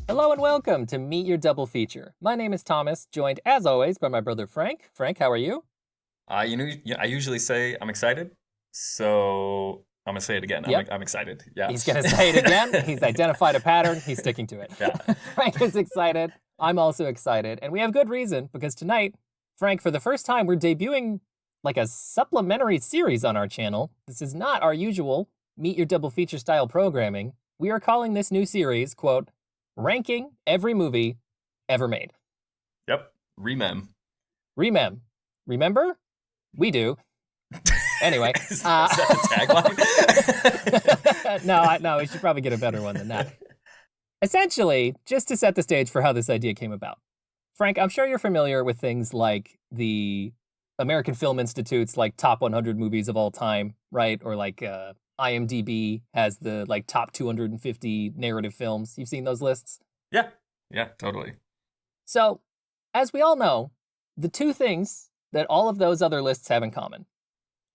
Hello and welcome to Meet Your Double Feature. My name is Thomas, joined as always by my brother Frank. Frank, how are you? I usually say I'm excited, so I'm gonna say it again. Yep. I'm excited. Yeah. He's going to say it again. He's identified a pattern. He's sticking to it. Yeah. Frank is excited. I'm also excited. And we have good reason, because tonight, Frank, for the first time, we're debuting like a supplementary series on our channel. This is not our usual Meet Your Double Feature style programming. We are calling this new series, quote, Ranking Every Movie Ever Made. Yep. Remem. Remember? We do. Anyway. Is that the tagline? No, we should probably get a better one than that. Essentially, just to set the stage for how this idea came about. Frank, I'm sure you're familiar with things like the American Film Institute's like top 100 movies of all time, right? Or like IMDb has the like top 250 narrative films. You've seen those lists? Yeah, totally. So, as we all know, the two things that all of those other lists have in common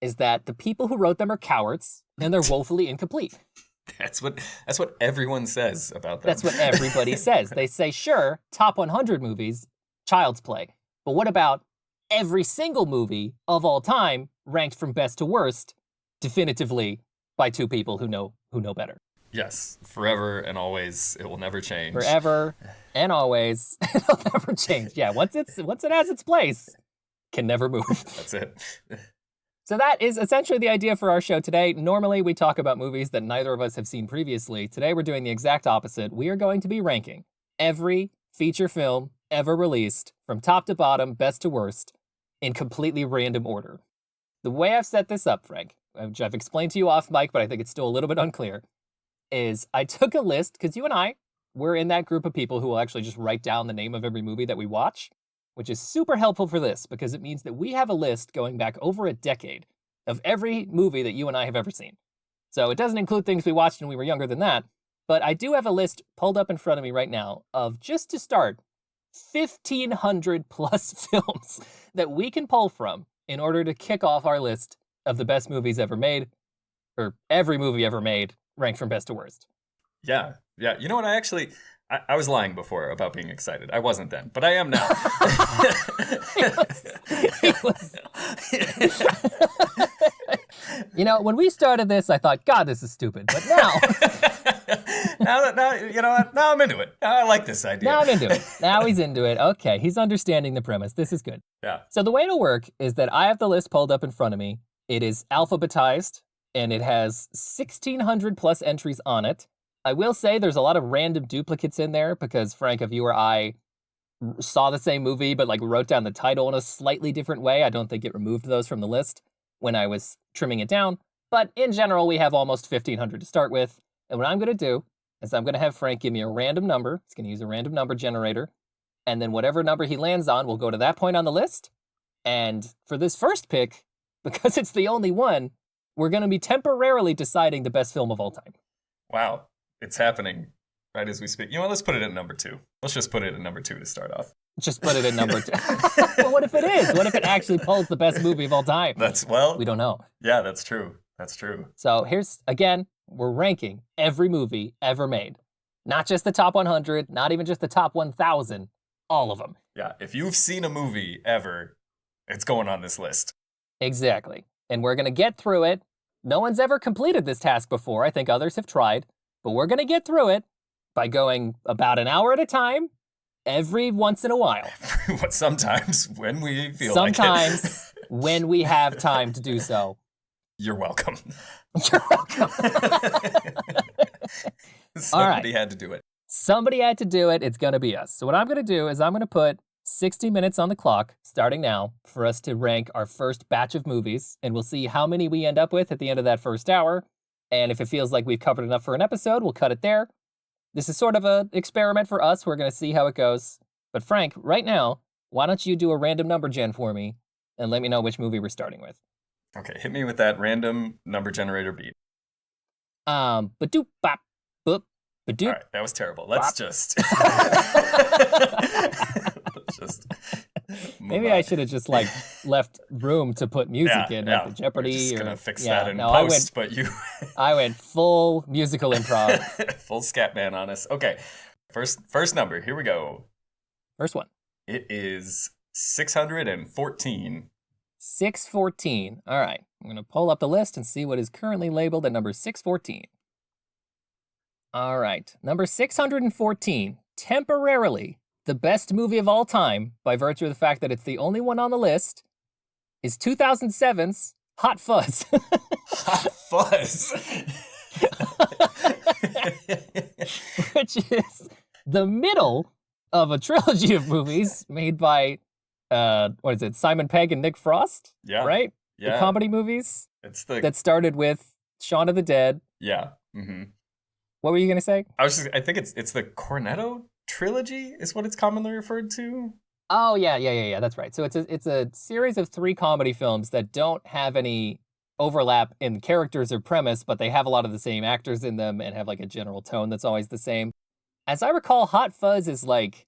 is that the people who wrote them are cowards and they're woefully incomplete. That's what everyone says about them. That's what everybody says. They say, sure, top 100 movies, child's play. But what about every single movie of all time ranked from best to worst definitively by two people who know better? Yes, forever and always, it will never change. Forever and always, it'll never change. Yeah, once it has its place, can never move. That's it. So that is essentially the idea for our show today. Normally, we talk about movies that neither of us have seen previously. Today, we're doing the exact opposite. We are going to be ranking every feature film ever released from top to bottom, best to worst, in completely random order. The way I've set this up, Frank, which I've explained to you off mic, but I think it's still a little bit unclear, is I took a list, because you and I, we're in that group of people who will actually just write down the name of every movie that we watch, which is super helpful for this, because it means that we have a list going back over a decade of every movie that you and I have ever seen. So it doesn't include things we watched when we were younger than that, but I do have a list pulled up in front of me right now of, just to start, 1,500 plus films that we can pull from in order to kick off our list of the best movies ever made, or every movie ever made, ranked from best to worst. Yeah. You know what? I was lying before about being excited. I wasn't then, but I am now. He was. You know, when we started this, I thought, God, this is stupid. But now... now, you know what? Now I'm into it. Now I like this idea. Now I'm into it. Now he's into it. Okay, he's understanding the premise. This is good. Yeah. So the way it'll work is that I have the list pulled up in front of me. It is alphabetized, and it has 1,600 plus entries on it. I will say there's a lot of random duplicates in there because, Frank, if you or I saw the same movie but like wrote down the title in a slightly different way, I don't think it removed those from the list when I was trimming it down. But in general, we have almost 1,500 to start with. And what I'm going to do is I'm going to have Frank give me a random number. He's going to use a random number generator. And then whatever number he lands on will go to that point on the list. And for this first pick, because it's the only one, we're going to be temporarily deciding the best film of all time. Wow. It's happening right as we speak. You know what? Let's put it at number 2. Let's just put it at number 2 to start off. Just put it at number 2. Well, what if it is? What if it actually pulls the best movie of all time? We don't know. Yeah, that's true. So here's, again, we're ranking every movie ever made. Not just the top 100, not even just the top 1,000, all of them. Yeah, if you've seen a movie ever, it's going on this list. Exactly. And we're going to get through it. No one's ever completed this task before. I think others have tried. But we're going to get through it by going about an hour at a time, every once in a while. Sometimes when we feel like it. Sometimes when we have time to do so. You're welcome. You're welcome. Somebody had to do it. Somebody had to do it. It's going to be us. So what I'm going to do is I'm going to put 60 minutes on the clock, starting now, for us to rank our first batch of movies. And we'll see how many we end up with at the end of that first hour. And if it feels like we've covered enough for an episode, we'll cut it there. This is sort of an experiment for us. We're going to see how it goes. But Frank, right now, why don't you do a random number gen for me and let me know which movie we're starting with. Okay, hit me with that random number generator beat. Ba-doop, bop, boop, ba-doop. All right, that was terrible. Let's just... Maybe I should have just like left room to put music in, like the Jeopardy. We're just gonna or fix yeah, that in no, post, but you I went full musical improv. full scat man on us. Okay, first number. Here we go. First one. It is 614. 614. All right, I'm gonna pull up the list and see what is currently labeled at number 614. All right, number 614. Temporarily the best movie of all time, by virtue of the fact that it's the only one on the list, is 2007's Hot Fuzz. Hot Fuzz. Which is the middle of a trilogy of movies made by, what is it, Simon Pegg and Nick Frost? Yeah. Right? Yeah. The comedy movies It's the that started with Shaun of the Dead. yeah. Mm-hmm. What were you going to say? I think it's the Cornetto trilogy is what it's commonly referred to. Oh, yeah. That's right. So it's a series of 3 comedy films that don't have any overlap in characters or premise, but they have a lot of the same actors in them and have like a general tone that's always the same. As I recall, Hot Fuzz is like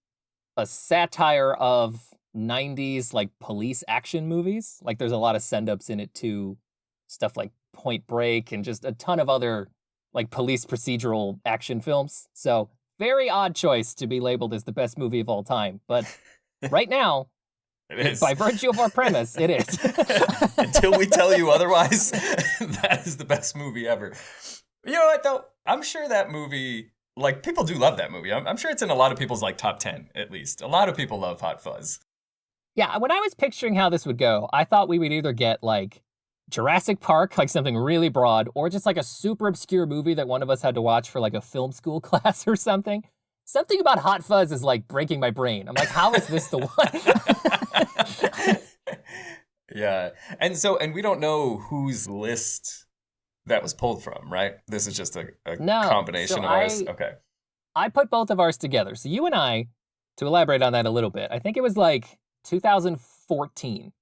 a satire of 90s like police action movies. Like there's a lot of send-ups in it too. Stuff like Point Break and just a ton of other like police procedural action films. So very odd choice to be labeled as the best movie of all time. But right now, It is. by virtue of our premise, it is. Until we tell you otherwise, that is the best movie ever. You know what, though? I'm sure that movie, like, people do love that movie. I'm sure it's in a lot of people's, like, top 10, at least. A lot of people love Hot Fuzz. Yeah, when I was picturing how this would go, I thought we would either get, like, Jurassic Park, like something really broad, or just, like, a super obscure movie that one of us had to watch for, like, a film school class or something. Something about Hot Fuzz is, like, breaking my brain. I'm like, how is this the one? Yeah. And we don't know whose list that was pulled from, right? This is just a combination of ours. Okay. I put both of ours together. So you and I, to elaborate on that a little bit, I think it was like 2014.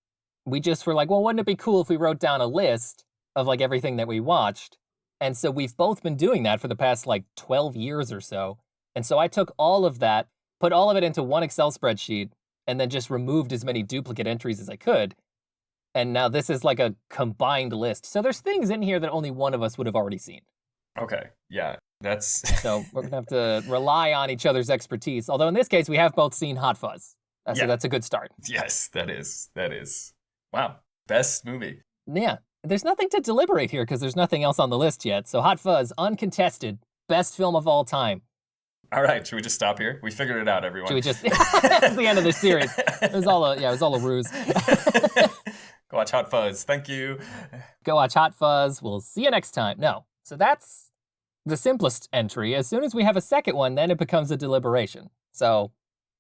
We just were like, well, wouldn't it be cool if we wrote down a list of like everything that we watched? And so we've both been doing that for the past like 12 years or so. And so I took all of that, put all of it into one Excel spreadsheet, and then just removed as many duplicate entries as I could. And now this is like a combined list. So there's things in here that only one of us would have already seen. Okay. Yeah. That's So we're going to have to rely on each other's expertise. Although in this case, we have both seen Hot Fuzz. So that's a good start. Yes, that is. Wow. Best movie. Yeah. There's nothing to deliberate here because there's nothing else on the list yet. So Hot Fuzz, uncontested, best film of all time. All right, should we just stop here? We figured it out, everyone. Should we just... That's the end of the series. It was all a ruse. Go watch Hot Fuzz. Thank you. Go watch Hot Fuzz. We'll see you next time. No. So that's the simplest entry. As soon as we have a second one, then it becomes a deliberation. So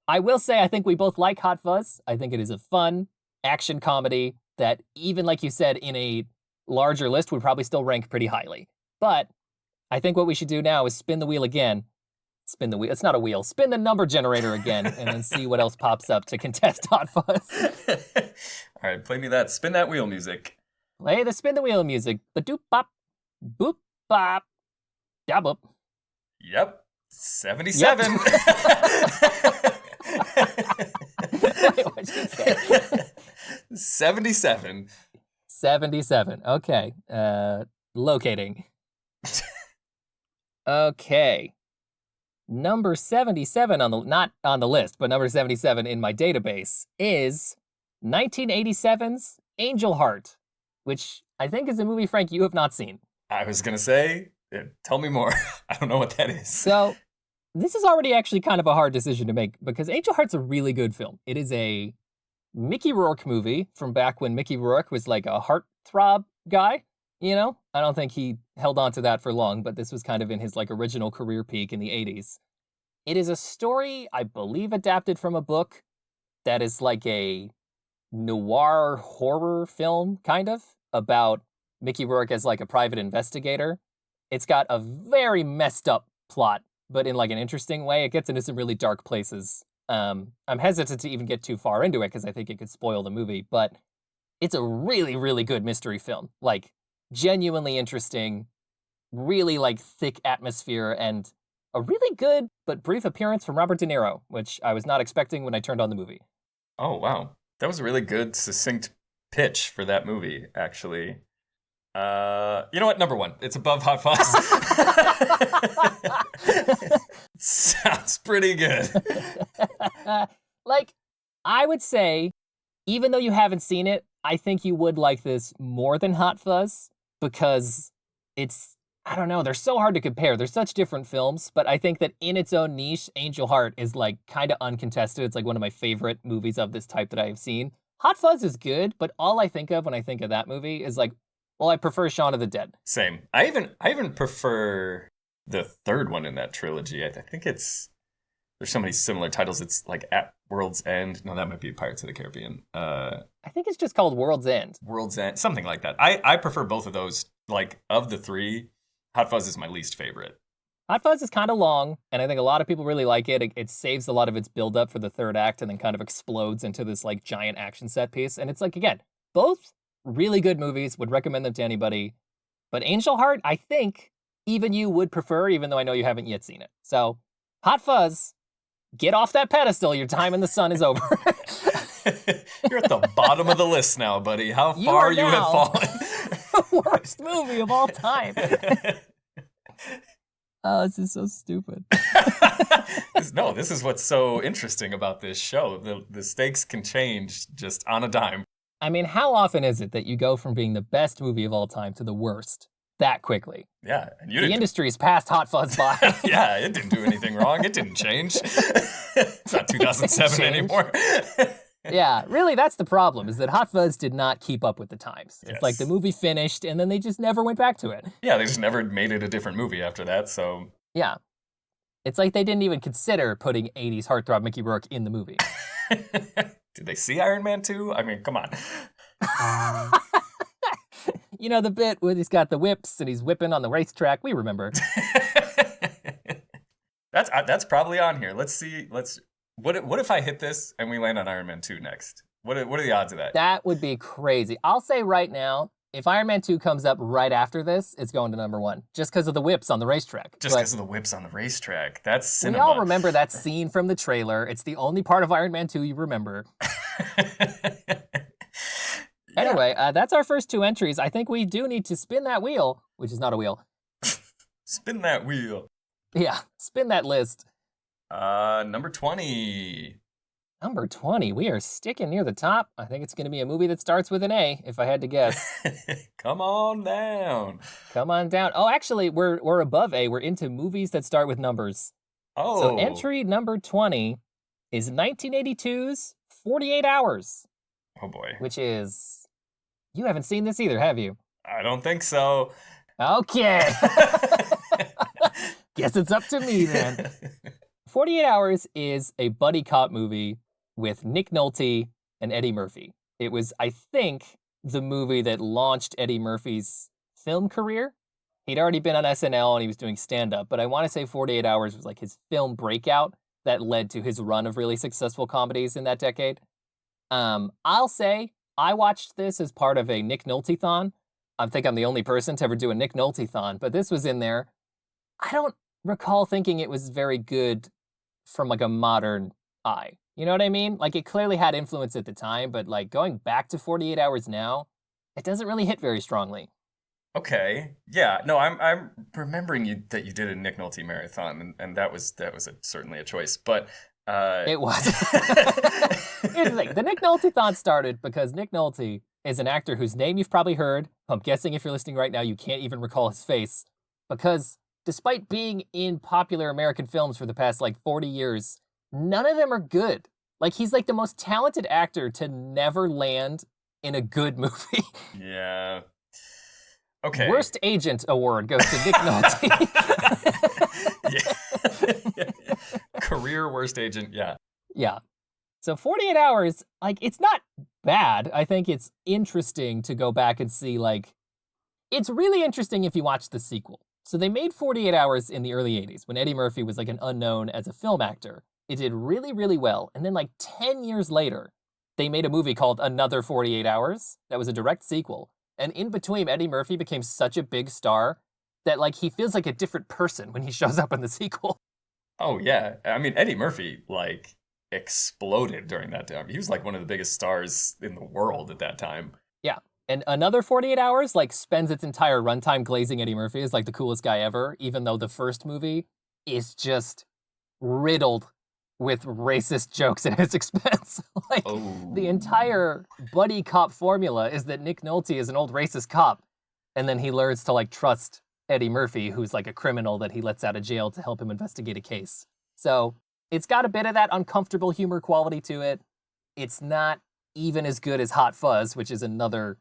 I will say I think we both like Hot Fuzz. I think it is a fun action comedy that even like you said, in a larger list would probably still rank pretty highly. But I think what we should do now is spin the wheel again. Spin the wheel. It's not a wheel. Spin the number generator again and then see what else pops up to contest Hot Fuzz. All right, play me that. Spin that wheel music. Play the spin the wheel music. Ba-doop bop. Boop bop. Da boop. Yep. 77. Yep. Wait, what'd you say? 77. 77. Okay. Locating. Okay. Number 77 on the, not on the list, but number 77 in my database is 1987's Angel Heart, which I think is a movie, Frank, you have not seen. I was going to say, tell me more. I don't know what that is. So this is already actually kind of a hard decision to make because Angel Heart's a really good film. It is a Mickey Rourke movie from back when Mickey Rourke was like a heartthrob guy. You know, I don't think he held on to that for long, but this was kind of in his like original career peak in the 80s. It is a story, I believe, adapted from a book that is like a noir horror film, kind of, about Mickey Rourke as like a private investigator. It's got a very messed up plot, but in like an interesting way. It gets into some really dark places. I'm hesitant to even get too far into it because I think it could spoil the movie, but it's a really, really good mystery film. Like, genuinely interesting, really like thick atmosphere, and a really good but brief appearance from Robert De Niro, which I was not expecting when I turned on the movie. Oh, wow. That was a really good, succinct pitch for that movie, actually. You know what? Number one. It's above Hot Fuzz. Sounds pretty good. Like, I would say, even though you haven't seen it, I think you would like this more than Hot Fuzz because it's, I don't know, they're so hard to compare. They're such different films, but I think that in its own niche, Angel Heart is like kind of uncontested. It's like one of my favorite movies of this type that I have seen. Hot Fuzz is good, but all I think of when I think of that movie is like, well, I prefer Shaun of the Dead. Same. I even prefer the third one in that trilogy. I think there's so many similar titles. It's like At World's End. No, that might be Pirates of the Caribbean. I think it's just called World's End. World's End, something like that. I prefer both of those. Like, of the three, Hot Fuzz is my least favorite. Hot Fuzz is kind of long, and I think a lot of people really like it. It saves a lot of its build-up for the third act and then kind of explodes into this like giant action set piece. And it's like, again, both really good movies, would recommend them to anybody. But Angel Heart, I think even you would prefer, even though I know you haven't yet seen it. So, Hot Fuzz, get off that pedestal. Your time in the sun is over. You're at the bottom of the list now, buddy. How far you have fallen. Worst movie of all time. Oh, this is so stupid. No, this is what's so interesting about this show. The stakes can change just on a dime. I mean, how often is it that you go from being the best movie of all time to the worst that quickly? Yeah. And the industry's passed Hot Fuzz by. Yeah, it didn't do anything wrong. It didn't change. It's not 2007 anymore. Yeah, really, that's the problem, is that Hot Fuzz did not keep up with the times. It's Yes. like the movie finished, and then they just never went back to it. Yeah, they just never made it a different movie after that, so... Yeah. It's like they didn't even consider putting 80s heartthrob Mickey Rourke in the movie. Did they see Iron Man 2? I mean, come on. You know, the bit where he's got the whips and he's whipping on the racetrack, we remember. That's probably on here. Let's see. What if I hit this and we land on Iron Man 2 next? What are the odds of that? That would be crazy. I'll say right now, if Iron Man 2 comes up right after this, it's going to number one, just because of the whips on the racetrack. Just because of the whips on the racetrack. That's cinema. We all remember that scene from the trailer. It's the only part of Iron Man 2 you remember. Anyway, that's our first two entries. I think we do need to spin that wheel, which is not a wheel. Spin that wheel. Yeah, spin that list. Number 20. Number 20. We are sticking near the top. I think it's going to be a movie that starts with an A, if I had to guess. Come on down. Come on down. Oh, actually, we're above A. We're into movies that start with numbers. Oh. So entry number 20 is 1982's 48 Hours. Oh, boy. Which is... You haven't seen this either, have you? I don't think so. Okay. Guess it's up to me then. 48 Hours is a buddy cop movie with Nick Nolte and Eddie Murphy. It was, I think, the movie that launched Eddie Murphy's film career. He'd already been on SNL and he was doing stand-up, but I want to say 48 Hours was like his film breakout that led to his run of really successful comedies in that decade. I'll say I watched this as part of a Nick Nolte-thon. I think I'm the only person to ever do a Nick Nolte-thon, but this was in there. I don't recall thinking it was very good from like a modern eye. You know what I mean? Like it clearly had influence at the time, but like going back to 48 Hours now, it doesn't really hit very strongly. Okay. Yeah. No, I'm remembering that you did a Nick Nolte marathon, and that was certainly a choice. But it was. Here's the thing: the Nick Nolte-thon started because Nick Nolte is an actor whose name you've probably heard. I'm guessing if you're listening right now, you can't even recall his face, because despite being in popular American films for the past like 40 years, none of them are good. Like he's like the most talented actor to never land in a good movie. Yeah. Okay. Worst Agent Award goes to Nick Nolte. Yeah. Career worst agent, yeah. Yeah. So 48 Hours, like, it's not bad. I think it's interesting to go back and see, like, it's really interesting if you watch the sequel. So they made 48 Hours in the early 80s when Eddie Murphy was like an unknown as a film actor. It did really, really well. And then like 10 years later, they made a movie called Another 48 Hours that was a direct sequel. And in between, Eddie Murphy became such a big star that like he feels like a different person when he shows up in the sequel. Oh, yeah. I mean, Eddie Murphy, like, exploded during that time. He was like one of the biggest stars in the world at that time. Yeah. And another 48 Hours, like, spends its entire runtime glazing Eddie Murphy as, like, the coolest guy ever, even though the first movie is just riddled with racist jokes at his expense. Like, the entire buddy cop formula is that Nick Nolte is an old racist cop, and then he learns to, like, trust Eddie Murphy, who's, like, a criminal that he lets out of jail to help him investigate a case. So it's got a bit of that uncomfortable humor quality to it. It's not even as good as Hot Fuzz, which is another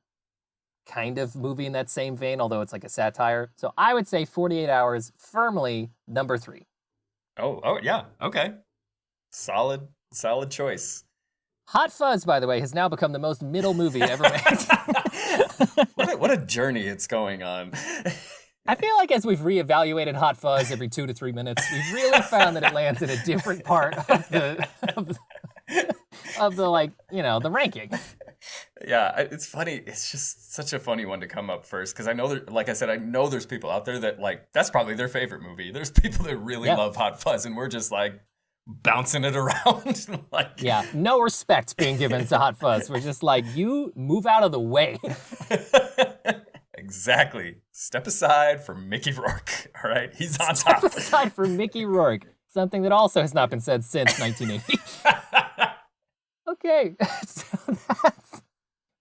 kind of movie in that same vein, although it's like a satire. So I would say 48 Hours, firmly number 3. Oh, yeah. Okay. Solid choice. Hot Fuzz, by the way, has now become the most middle movie ever made. What a journey it's going on. I feel like as we've reevaluated Hot Fuzz every 2 to 3 minutes, we've really found that it lands in a different part of the like, you know, the ranking. Yeah, it's funny. It's just such a funny one to come up first because I know there, like I said, I know there's people out there that like that's probably their favorite movie. There's people that really love Hot Fuzz, and we're just like bouncing it around. Like, yeah, no respect being given to Hot Fuzz. We're just like, you move out of the way. Exactly. Step aside for Mickey Rourke. All right, he's on top. Step aside for Mickey Rourke. Something that also has not been said since 1980. Okay, so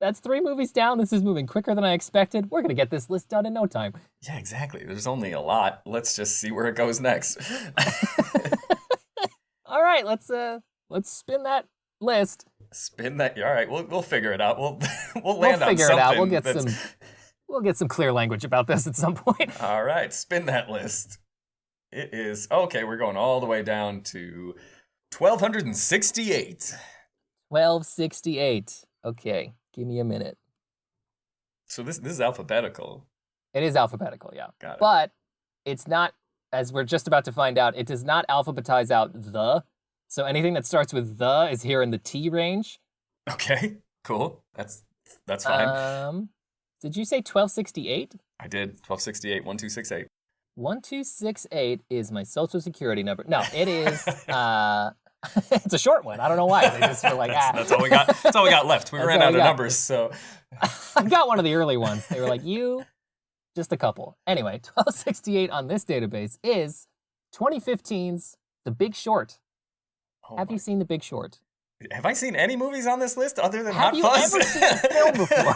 that's 3 movies down. This is moving quicker than I expected. We're gonna get this list done in no time. Yeah, exactly. There's only a lot. Let's just see where it goes next. All right, let's spin that list. Spin that. All right, we'll figure it out. We'll land on something. We'll figure it out. We'll get some clear language about this at some point. All right, spin that list. It is okay. We're going all the way down to 1,268. 1268. Okay, give me a minute. So this is alphabetical. It is alphabetical, yeah. Got it. But it's not, as we're just about to find out, it does not alphabetize out the. So anything that starts with the is here in the T range. Okay, cool. That's fine. Did you say 1268? I did. 1268, 1268. 1268 is my social security number. No, it is it's a short one. I don't know why. They just were like, That's all we got. That's all we got left. We ran out of numbers, so I got one of the early ones. They were like, just a couple. Anyway, 1268 on this database is 2015's The Big Short. Have you seen The Big Short? Have I seen any movies on this list other than Have Hot Fuzz? Have you ever seen a film before?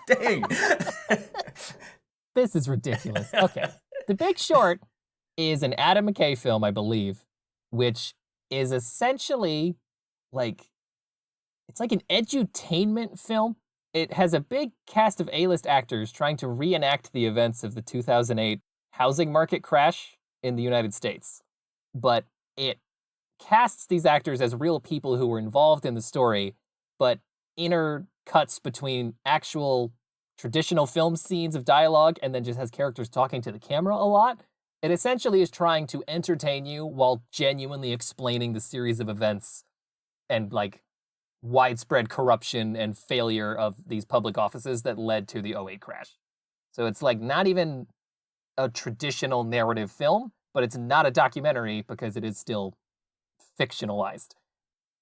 Dang. This is ridiculous. Okay. The Big Short is an Adam McKay film, I believe, which is essentially like, it's like an edutainment film. It has a big cast of A-list actors trying to reenact the events of the 2008 housing market crash in the United States. But it casts these actors as real people who were involved in the story, but inner cuts between actual traditional film scenes of dialogue and then just has characters talking to the camera a lot. It essentially is trying to entertain you while genuinely explaining the series of events and like widespread corruption and failure of these public offices that led to the '08 crash. So it's like not even a traditional narrative film, but it's not a documentary because it is still fictionalized.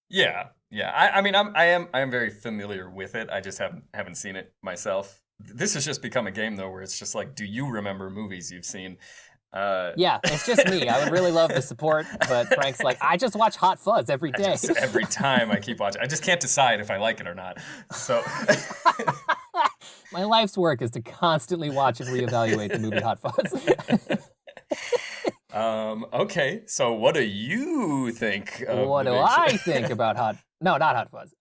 Yeah. I mean, I am very familiar with it. I just haven't seen it myself. This has just become a game though, where it's just like, do you remember movies you've seen? Yeah, it's just me. I would really love the support, but Frank's like, I just watch Hot Fuzz every day. Every time I keep watching, I just can't decide if I like it or not. So my life's work is to constantly watch and reevaluate the movie Hot Fuzz. Okay, so what do you think of What do I think about not Hot Fuzz.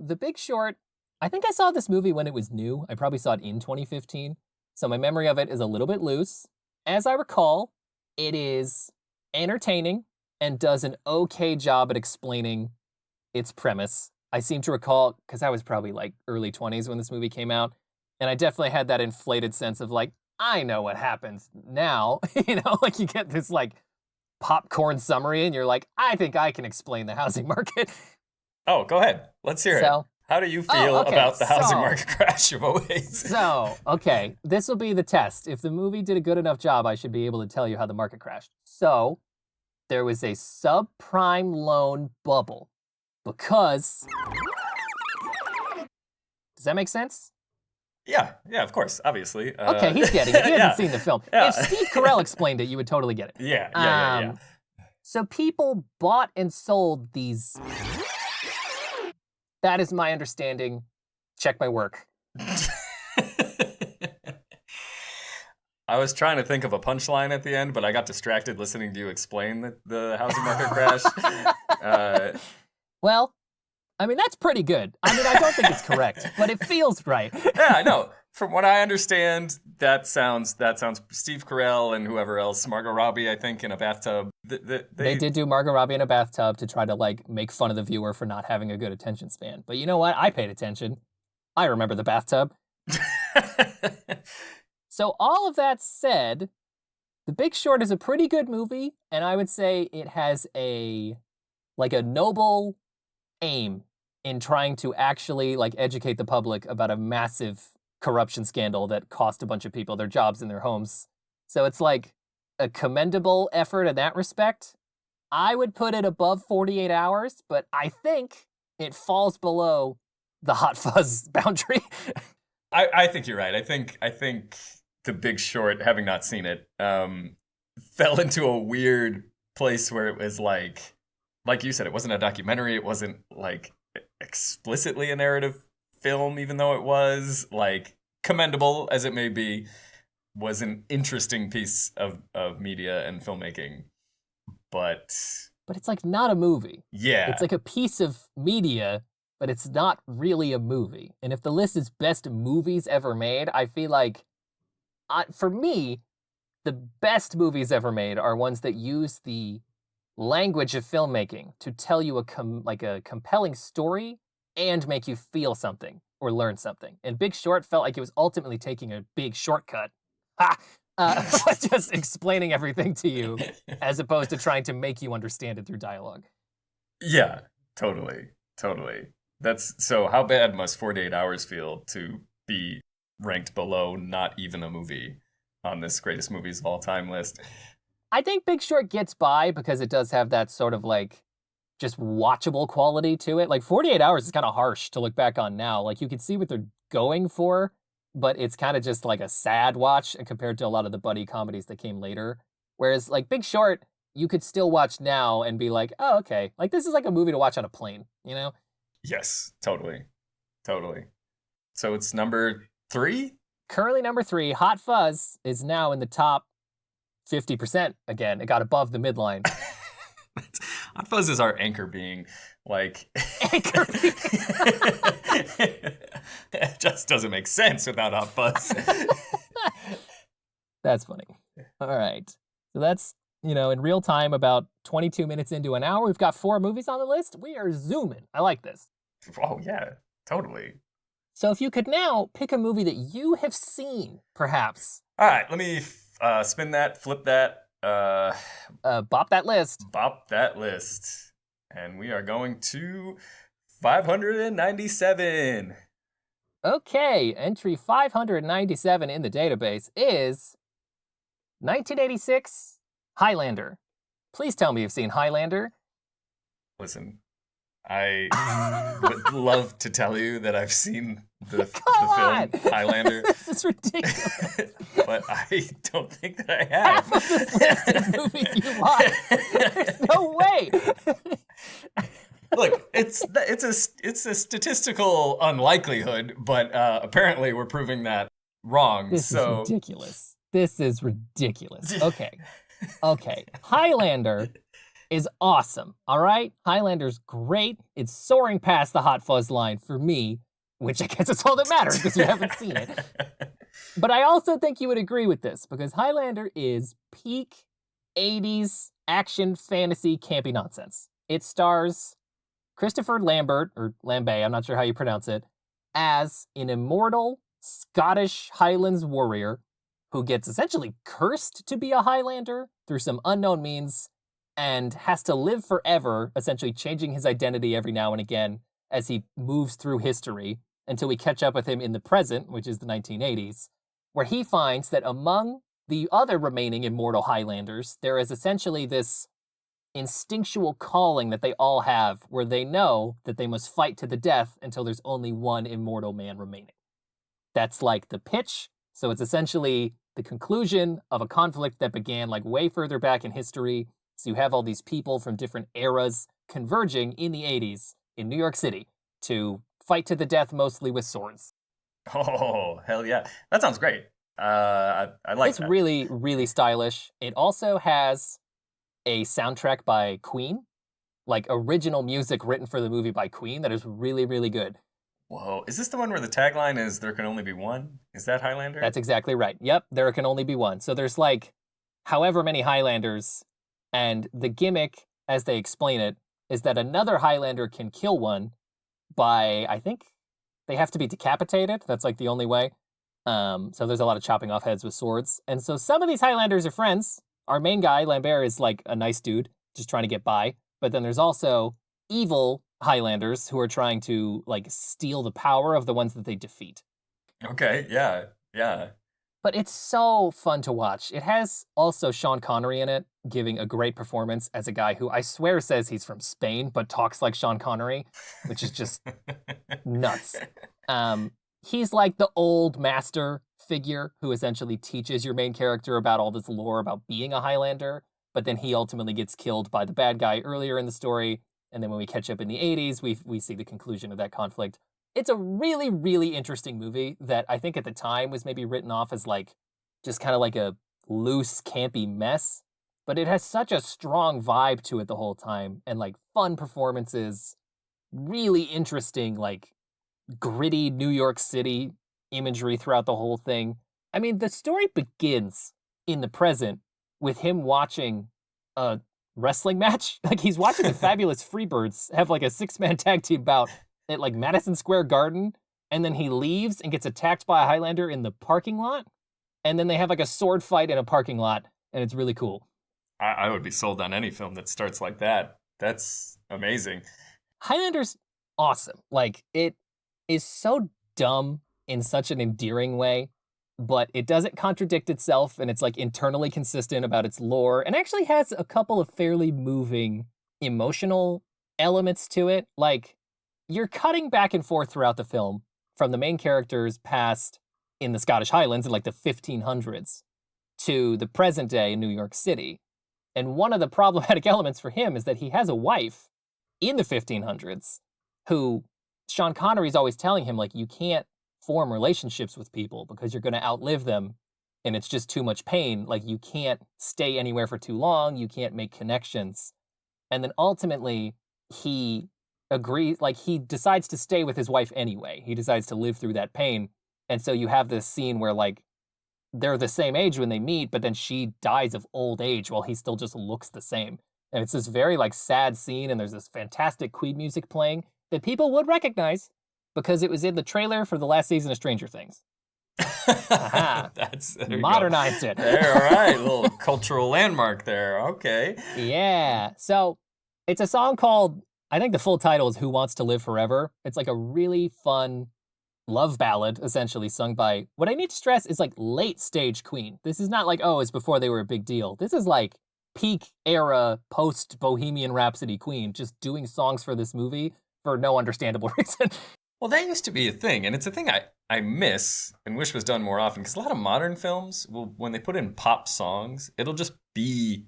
The Big Short, I think I saw this movie when it was new. I probably saw it in 2015. So my memory of it is a little bit loose. As I recall, it is entertaining and does an okay job at explaining its premise. I seem to recall, because I was probably like early 20s when this movie came out, and I definitely had that inflated sense of like, I know what happens now. Like you get this like popcorn summary and you're like, I think I can explain the housing market. Oh, go ahead. Let's hear it. How do you feel about the housing market crash of '08? So, okay, this will be the test. If the movie did a good enough job, I should be able to tell you how the market crashed. So, there was a subprime loan bubble because... Does that make sense? Yeah, of course, obviously. Okay, he's getting it. He hasn't yeah, seen the film. yeah. If Steve Carell explained it, you would totally get it. Yeah. So people bought and sold these. That is my understanding. Check my work. I was trying to think of a punchline at the end, but I got distracted listening to you explain the housing market crash. Well, I mean, that's pretty good. I mean, I don't think it's correct, but it feels right. Yeah, I know. From what I understand, that sounds Steve Carell and whoever else, Margot Robbie, I think, in a bathtub. They did do Margot Robbie in a bathtub to try to like make fun of the viewer for not having a good attention span. But you know what? I paid attention. I remember the bathtub. So all of that said, The Big Short is a pretty good movie, and I would say it has a noble aim in trying to actually like educate the public about a massive corruption scandal that cost a bunch of people their jobs and their homes. So it's like a commendable effort in that respect. I would put it above 48 hours, but I think it falls below the Hot Fuzz boundary. I think you're right. I think The Big Short, having not seen it, fell into a weird place where it was like you said, it wasn't a documentary. It wasn't like explicitly a narrative film, even though it was like commendable as it may be, was an interesting piece of media and filmmaking. But it's like not a movie. Yeah. It's like a piece of media, but it's not really a movie. And if the list is best movies ever made, I feel like, for me, the best movies ever made are ones that use the language of filmmaking to tell you a compelling story and make you feel something or learn something. And Big Short felt like it was ultimately taking a big shortcut. Just explaining everything to you as opposed to trying to make you understand it through dialogue. Yeah, totally. That's so. How bad must 48 Hours feel to be ranked below not even a movie on this greatest movies of all time list? I think Big Short gets by because it does have that sort of like just watchable quality to it. Like 48 Hours is kind of harsh to look back on now. Like you can see what they're going for, but it's kind of just like a sad watch compared to a lot of the buddy comedies that came later. Whereas like Big Short, you could still watch now and be like, oh, okay. Like this is like a movie to watch on a plane, you know? Yes, totally. So it's number 3? Currently number 3, Hot Fuzz is now in the top 50% again. It got above the midline. Hot Fuzz is our anchor being. Like, Anchor being. It just doesn't make sense without Hot Fuzz. That's funny. All right. So that's, in real time, about 22 minutes into an hour. We've got 4 movies on the list. We are zooming. I like this. Oh, yeah, totally. So if you could now pick a movie that you have seen, perhaps. All right, let me spin that, flip that. Bop that list. And we are going to 597. Okay, entry 597 in the database is 1986 Highlander. Please tell me you've seen Highlander. Listen, I would love to tell you that I've seen the film Highlander. This is ridiculous. But I don't think that I have. Half of this list is movies you like. There's no way. Look, it's a statistical unlikelihood, but apparently we're proving that wrong. This is ridiculous. Okay. Highlander is awesome, all right? Highlander's great. It's soaring past the Hot Fuzz line for me, which I guess is all that matters because you haven't seen it. But I also think you would agree with this because Highlander is peak 80s action fantasy campy nonsense. It stars Christopher Lambert, or Lambert, I'm not sure how you pronounce it, as an immortal Scottish Highlands warrior who gets essentially cursed to be a Highlander through some unknown means and has to live forever, essentially changing his identity every now and again as he moves through history until we catch up with him in the present, which is the 1980s, where he finds that among the other remaining immortal Highlanders, there is essentially this instinctual calling that they all have where they know that they must fight to the death until there's only one immortal man remaining. That's like the pitch. So it's essentially the conclusion of a conflict that began like way further back in history. So you have all these people from different eras converging in the 80s in New York City to fight to the death, mostly with swords. Oh, hell yeah. That sounds great. I like It's that. really, really stylish. It also has a soundtrack by Queen, like original music written for the movie by Queen that is really, really good. Whoa. Is this the one where the tagline is "There can only be one"? Is that Highlander? That's exactly right. Yep, there can only be one. So there's like however many Highlanders, and the gimmick, as they explain it, is that another Highlander can kill one by, I think, they have to be decapitated. That's like the only way. So there's a lot of chopping off heads with swords. And so some of these Highlanders are friends. Our main guy, Lambert, is like a nice dude, just trying to get by. But then there's also evil Highlanders who are trying to like steal the power of the ones that they defeat. Okay, yeah, yeah. But it's so fun to watch. It has also Sean Connery in it, giving a great performance as a guy who I swear says he's from Spain, but talks like Sean Connery, which is just nuts. He's like the old master figure who essentially teaches your main character about all this lore about being a Highlander, but then he ultimately gets killed by the bad guy earlier in the story. And then when we catch up in the 80s, we see the conclusion of that conflict. It's a really, really interesting movie that I think at the time was maybe written off as like just kind of like a loose, campy mess. But it has such a strong vibe to it the whole time, and like fun performances, really interesting, like gritty New York City imagery throughout the whole thing. I mean, the story begins in the present with him watching a wrestling match. Like he's watching the Fabulous Freebirds have like a 6-man tag team bout at like Madison Square Garden, and then he leaves and gets attacked by a Highlander in the parking lot, and then they have like a sword fight in a parking lot, and it's really cool. I would be sold on any film that starts like that. That's amazing. Highlander's awesome. Like, it is so dumb in such an endearing way, but it doesn't contradict itself, and it's like internally consistent about its lore, and actually has a couple of fairly moving emotional elements to it. Like, you're cutting back and forth throughout the film from the main character's past in the Scottish Highlands in like the 1500s to the present day in New York City. And one of the problematic elements for him is that he has a wife in the 1500s who Sean Connery's always telling him, like, you can't form relationships with people because you're going to outlive them and it's just too much pain. Like, you can't stay anywhere for too long. You can't make connections. And then ultimately, he agrees, like, he decides to stay with his wife anyway. He decides to live through that pain. And so you have this scene where, like, they're the same age when they meet, but then she dies of old age while he still just looks the same. And it's this very, like, sad scene, and there's this fantastic Queen music playing that people would recognize because it was in the trailer for the last season of Stranger Things. There modernized it. There, all right, little cultural landmark there. Okay. Yeah. So it's a song called, I think the full title is Who Wants to Live Forever. It's like a really fun love ballad, essentially, sung by, what I need to stress is like late stage Queen. This is not like, oh, it's before they were a big deal. This is like peak era post Bohemian Rhapsody Queen, just doing songs for this movie for no understandable reason. Well, that used to be a thing, and it's a thing I miss and wish was done more often, because a lot of modern films, will, when they put in pop songs, it'll just be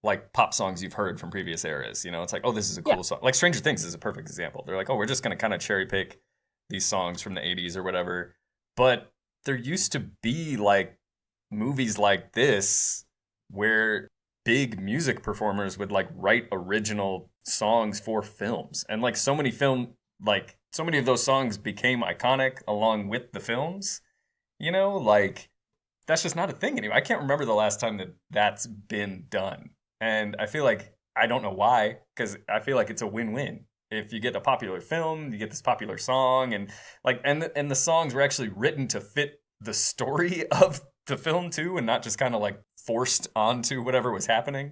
like pop songs you've heard from previous eras. You know, it's like, oh, this is a cool song. Like Stranger Things is a perfect example. They're like, oh, we're just going to kind of cherry pick these songs from the 80s or whatever. But there used to be like movies like this where big music performers would like write original songs for films. And like so many of those songs became iconic along with the films. You know, like that's just not a thing anymore. I can't remember the last time that that's been done. And I feel like, I don't know why, because I feel like it's a win-win. If you get a popular film, you get this popular song, and like, and the songs were actually written to fit the story of the film too, and not just kind of like forced onto whatever was happening.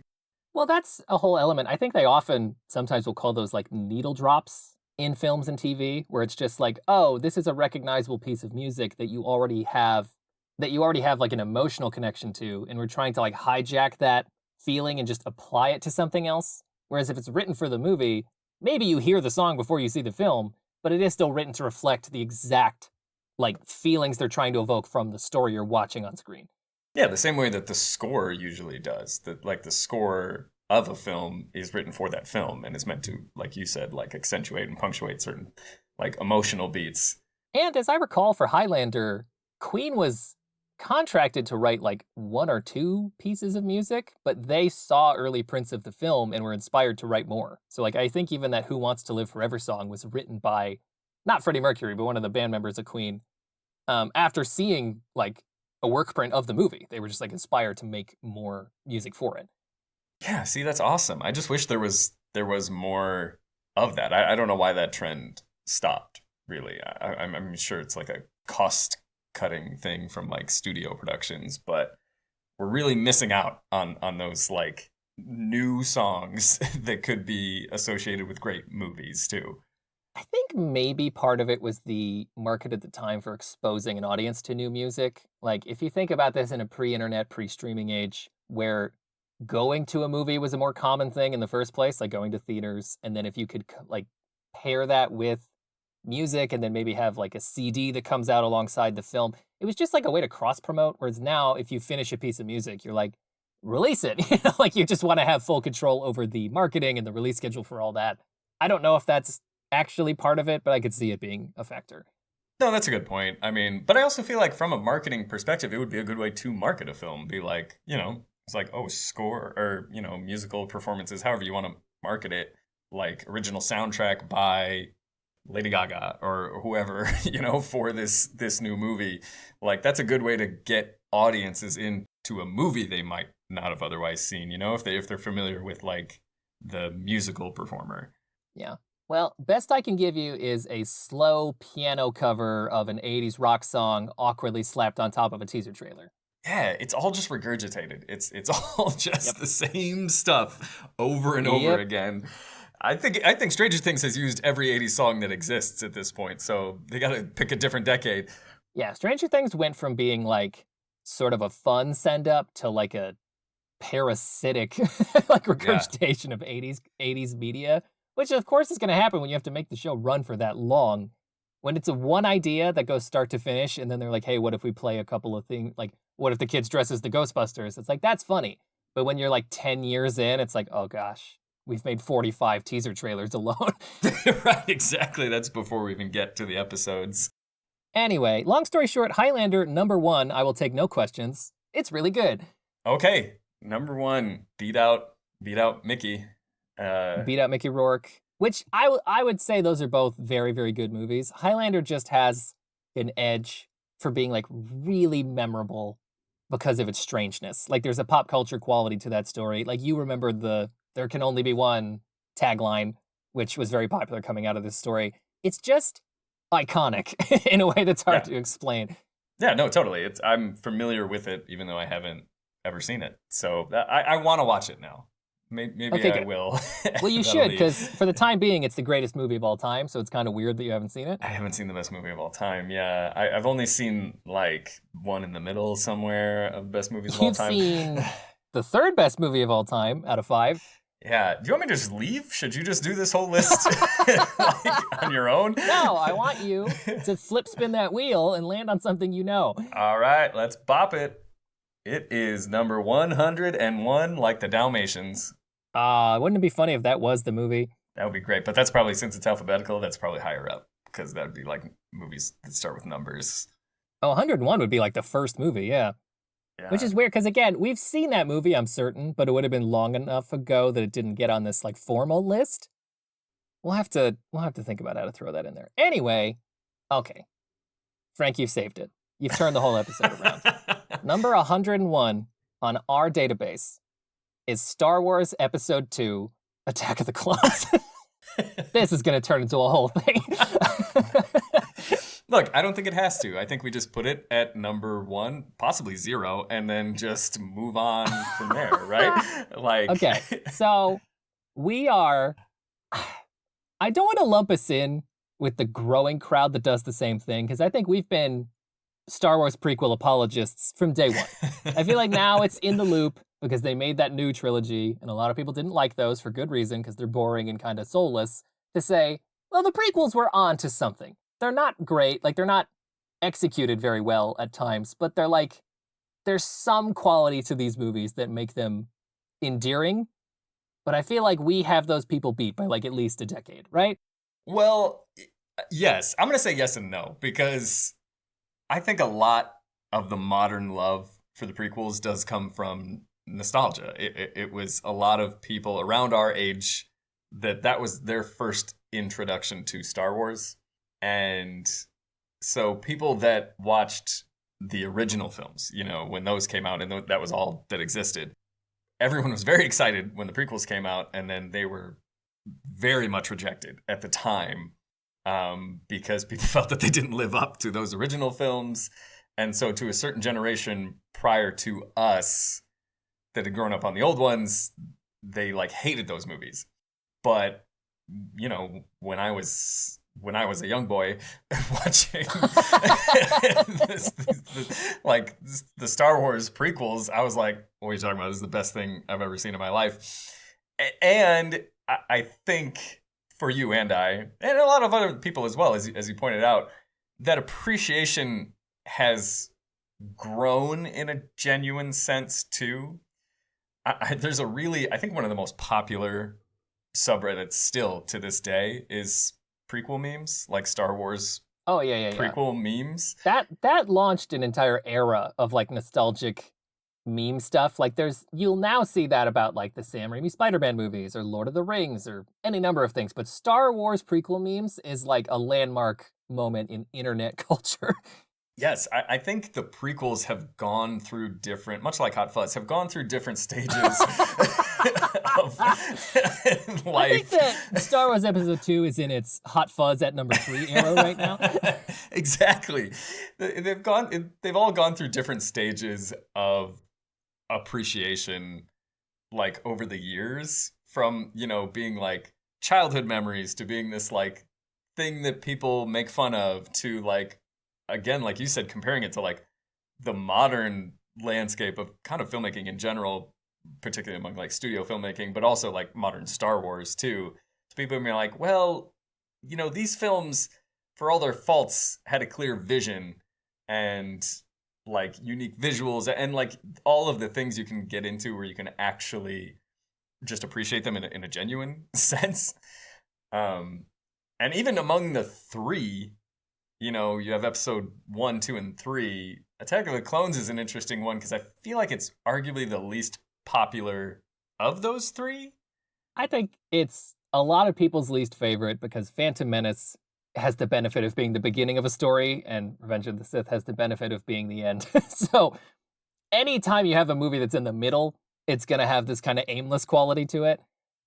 Well, that's a whole element. I think they often sometimes will call those like needle drops in films and TV, where it's just like, oh, this is a recognizable piece of music that you already have like an emotional connection to, and we're trying to like hijack that feeling and just apply it to something else. Whereas if it's written for the movie, maybe you hear the song before you see the film, but it is still written to reflect the exact like feelings they're trying to evoke from the story you're watching on screen. Yeah, the same way that the score usually does. That like the score of a film is written for that film and is meant to, like you said, like accentuate and punctuate certain like emotional beats. And as I recall for Highlander, Queen was contracted to write like 1 or 2 pieces of music, but they saw early prints of the film and were inspired to write more. So like I think even that Who Wants to Live Forever song was written by not Freddie Mercury, but one of the band members of Queen. After seeing like a work print of the movie, they were just like inspired to make more music for it. Yeah, see, that's awesome. I just wish there was more of that. I don't know why that trend stopped. Really, I'm sure it's like a cost cutting thing from like studio productions, but we're really missing out on those like new songs that could be associated with great movies too. I think maybe part of it was the market at the time for exposing an audience to new music. Like, if you think about this in a pre-internet, pre-streaming age where going to a movie was a more common thing in the first place, like going to theaters, and then if you could like pair that with music and then maybe have like a CD that comes out alongside the film, it was just like a way to cross-promote, whereas now if you finish a piece of music, you're like, release it. Like you just want to have full control over the marketing and the release schedule for all that. I don't know if that's actually part of it, but I could see it being a factor. No, that's a good point. I mean, but I also feel like from a marketing perspective, it would be a good way to market a film. Be like, it's like, oh, score or, musical performances, however you want to market it, like original soundtrack by Lady Gaga or whoever, for this new movie. Like, that's a good way to get audiences into a movie they might not have otherwise seen, if they're familiar with like the musical performer. Yeah. Well, best I can give you is a slow piano cover of an 80s rock song awkwardly slapped on top of a teaser trailer. Yeah, it's all just regurgitated. It's all just the same stuff over and over again. I think Stranger Things has used every 80s song that exists at this point, so they got to pick a different decade. Yeah, Stranger Things went from being like sort of a fun send-up to like a parasitic like regurgitation of 80s media. Which, of course, is going to happen when you have to make the show run for that long. When it's a one idea that goes start to finish, and then they're like, hey, what if we play a couple of things? Like, what if the kids dress as the Ghostbusters? It's like, that's funny. But when you're like 10 years in, it's like, oh, gosh, we've made 45 teaser trailers alone. Right, exactly. That's before we even get to the episodes. Anyway, long story short, Highlander, #1, I will take no questions. It's really good. Okay, #1, beat out Mickey. Beat out Mickey Rourke, which I would say those are both very, very good movies. Highlander just has an edge for being like really memorable because of its strangeness. Like there's a pop culture quality to that story. Like you remember the "There Can Only Be One" tagline, which was very popular coming out of this story. It's just iconic in a way that's hard to explain. Yeah, no, totally. I'm familiar with it, even though I haven't ever seen it. So I want to watch it now. Maybe I will. Well, you should, because for the time being, it's the greatest movie of all time, so it's kind of weird that you haven't seen it. I haven't seen the best movie of all time, yeah. I've only seen, like, one in the middle somewhere of best movies of all time. You've seen the third best movie of all time out of 5. Yeah. Do you want me to just leave? Should you just do this whole list like, on your own? No, I want you to spin that wheel and land on something you know. All right, let's bop it. It is number 101, like the Dalmatians. Wouldn't it be funny if that was the movie? That would be great. But that's probably, since it's alphabetical, that's probably higher up. Because that would be like movies that start with numbers. Oh, 101 would be like the first movie, yeah. Which is weird, because again, we've seen that movie, I'm certain, but it would have been long enough ago that it didn't get on this like formal list. We'll have to think about how to throw that in there. Anyway, okay. Frank, you've saved it. You've turned the whole episode around. Number 101 on our database is Star Wars Episode 2, Attack of the Clones. This is going to turn into a whole thing. Look, I don't think it has to. I think we just put it at number 1, possibly 0, and then just move on from there, right? Like, okay, so we are... I don't want to lump us in with the growing crowd that does the same thing, because I think we've been Star Wars prequel apologists from day one. I feel like now it's in the loop. because they made that new trilogy, and a lot of people didn't like those for good reason, because they're boring and kind of soulless, to say, well, the prequels were on to something. They're not great, like, they're not executed very well at times, but they're like, there's some quality to these movies that make them endearing, but I feel like we have those people beat by, like, at least a decade, right? Well, yes. I'm going to say yes and no, because I think a lot of the modern love for the prequels does come from nostalgia. It was a lot of people around our age that was their first introduction to Star Wars. And so people that watched the original films, when those came out and that was all that existed, everyone was very excited when the prequels came out, and then they were very much rejected at the time because people felt that they didn't live up to those original films. And so to a certain generation prior to us that had grown up on the old ones, they like hated those movies. But, when I was a young boy watching the Star Wars prequels, I was like, what are you talking about? This is the best thing I've ever seen in my life. And I think for you and I, and a lot of other people as well, as you pointed out, that appreciation has grown in a genuine sense too. There's I think one of the most popular subreddits still to this day is prequel memes, like Star Wars. Oh yeah. Prequel memes. That launched an entire era of like nostalgic meme stuff. Like you'll now see that about like the Sam Raimi Spider-Man movies or Lord of the Rings or any number of things. But Star Wars prequel memes is like a landmark moment in internet culture. Yes, I think the prequels have gone through much like Hot Fuzz, have gone through different stages of life. I think that Star Wars Episode 2 is in its Hot Fuzz at number 3 era right now. Exactly. They've all gone through different stages of appreciation, like over the years, from, being like childhood memories to being this like thing that people make fun of to like, again, like you said, comparing it to like the modern landscape of kind of filmmaking in general, particularly among like studio filmmaking, but also like modern Star Wars too. People being like, well, these films, for all their faults, had a clear vision and like unique visuals and like all of the things you can get into where you can actually just appreciate them in a genuine sense. And even among the three, you have episode 1, 2, and 3. Attack of the Clones is an interesting one because I feel like it's arguably the least popular of those three. I think it's a lot of people's least favorite because Phantom Menace has the benefit of being the beginning of a story and Revenge of the Sith has the benefit of being the end. So anytime you have a movie that's in the middle, it's going to have this kind of aimless quality to it.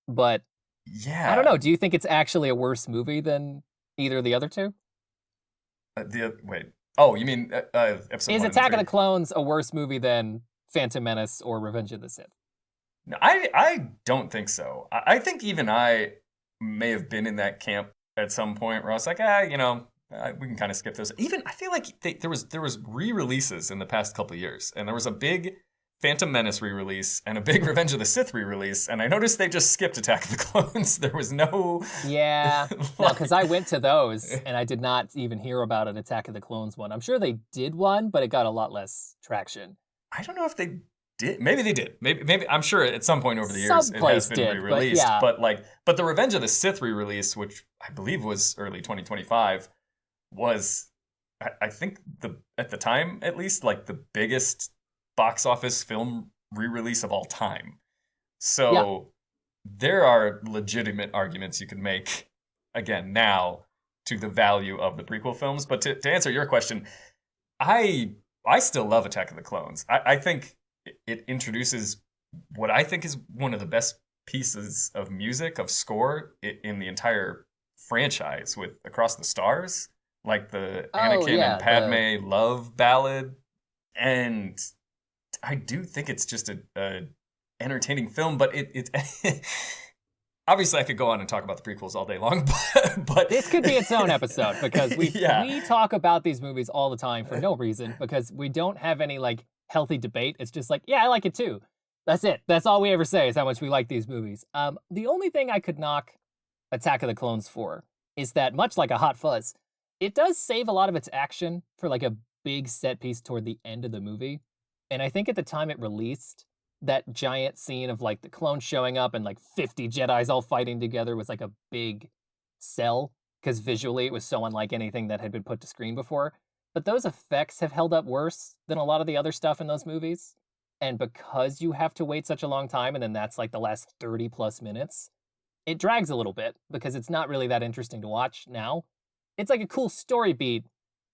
But yeah, I don't know. Do you think it's actually a worse movie than either of the other two? Wait. Oh, you mean episode 1 Is and Attack 3? of the Clones a worse movie than Phantom Menace or Revenge of the Sith? No, I don't think so. I think even I may have been in that camp at some point where I was like, we can kind of skip this. Even I feel like there was re-releases in the past couple of years, and there was a big Phantom Menace re-release and a big Revenge of the Sith re-release, and I noticed they just skipped Attack of the Clones. There was no... Yeah, no, because I went to those, and I did not even hear about an Attack of the Clones one. I'm sure they did one, but it got a lot less traction. I don't know if they did. Maybe they did. Maybe I'm sure at some point over the years it has been re-released. But the Revenge of the Sith re-release, which I believe was early 2025, was, I think, at the time, at least, like the biggest box office film re-release of all time. So there are legitimate arguments you can make, again, now, to the value of the prequel films. But to answer your question, I still love Attack of the Clones. I think it introduces what I think is one of the best pieces of music, of score, in the entire franchise with Across the Stars, like the Anakin and Padme love ballad. And I do think it's just a entertaining film, but it's obviously I could go on and talk about the prequels all day long, but this could be its own episode because we talk about these movies all the time for no reason because we don't have any like healthy debate. It's just like, yeah, I like it too. That's it. That's all we ever say is how much we like these movies. The only thing I could knock Attack of the Clones for is that, much like a Hot Fuzz, it does save a lot of its action for like a big set piece toward the end of the movie. And I think at the time it released, that giant scene of like the clones showing up and like 50 Jedis all fighting together was like a big sell, because visually it was so unlike anything that had been put to screen before. But those effects have held up worse than a lot of the other stuff in those movies. And because you have to wait such a long time, and then that's like the last 30 plus minutes, it drags a little bit because it's not really that interesting to watch now. It's like a cool story beat,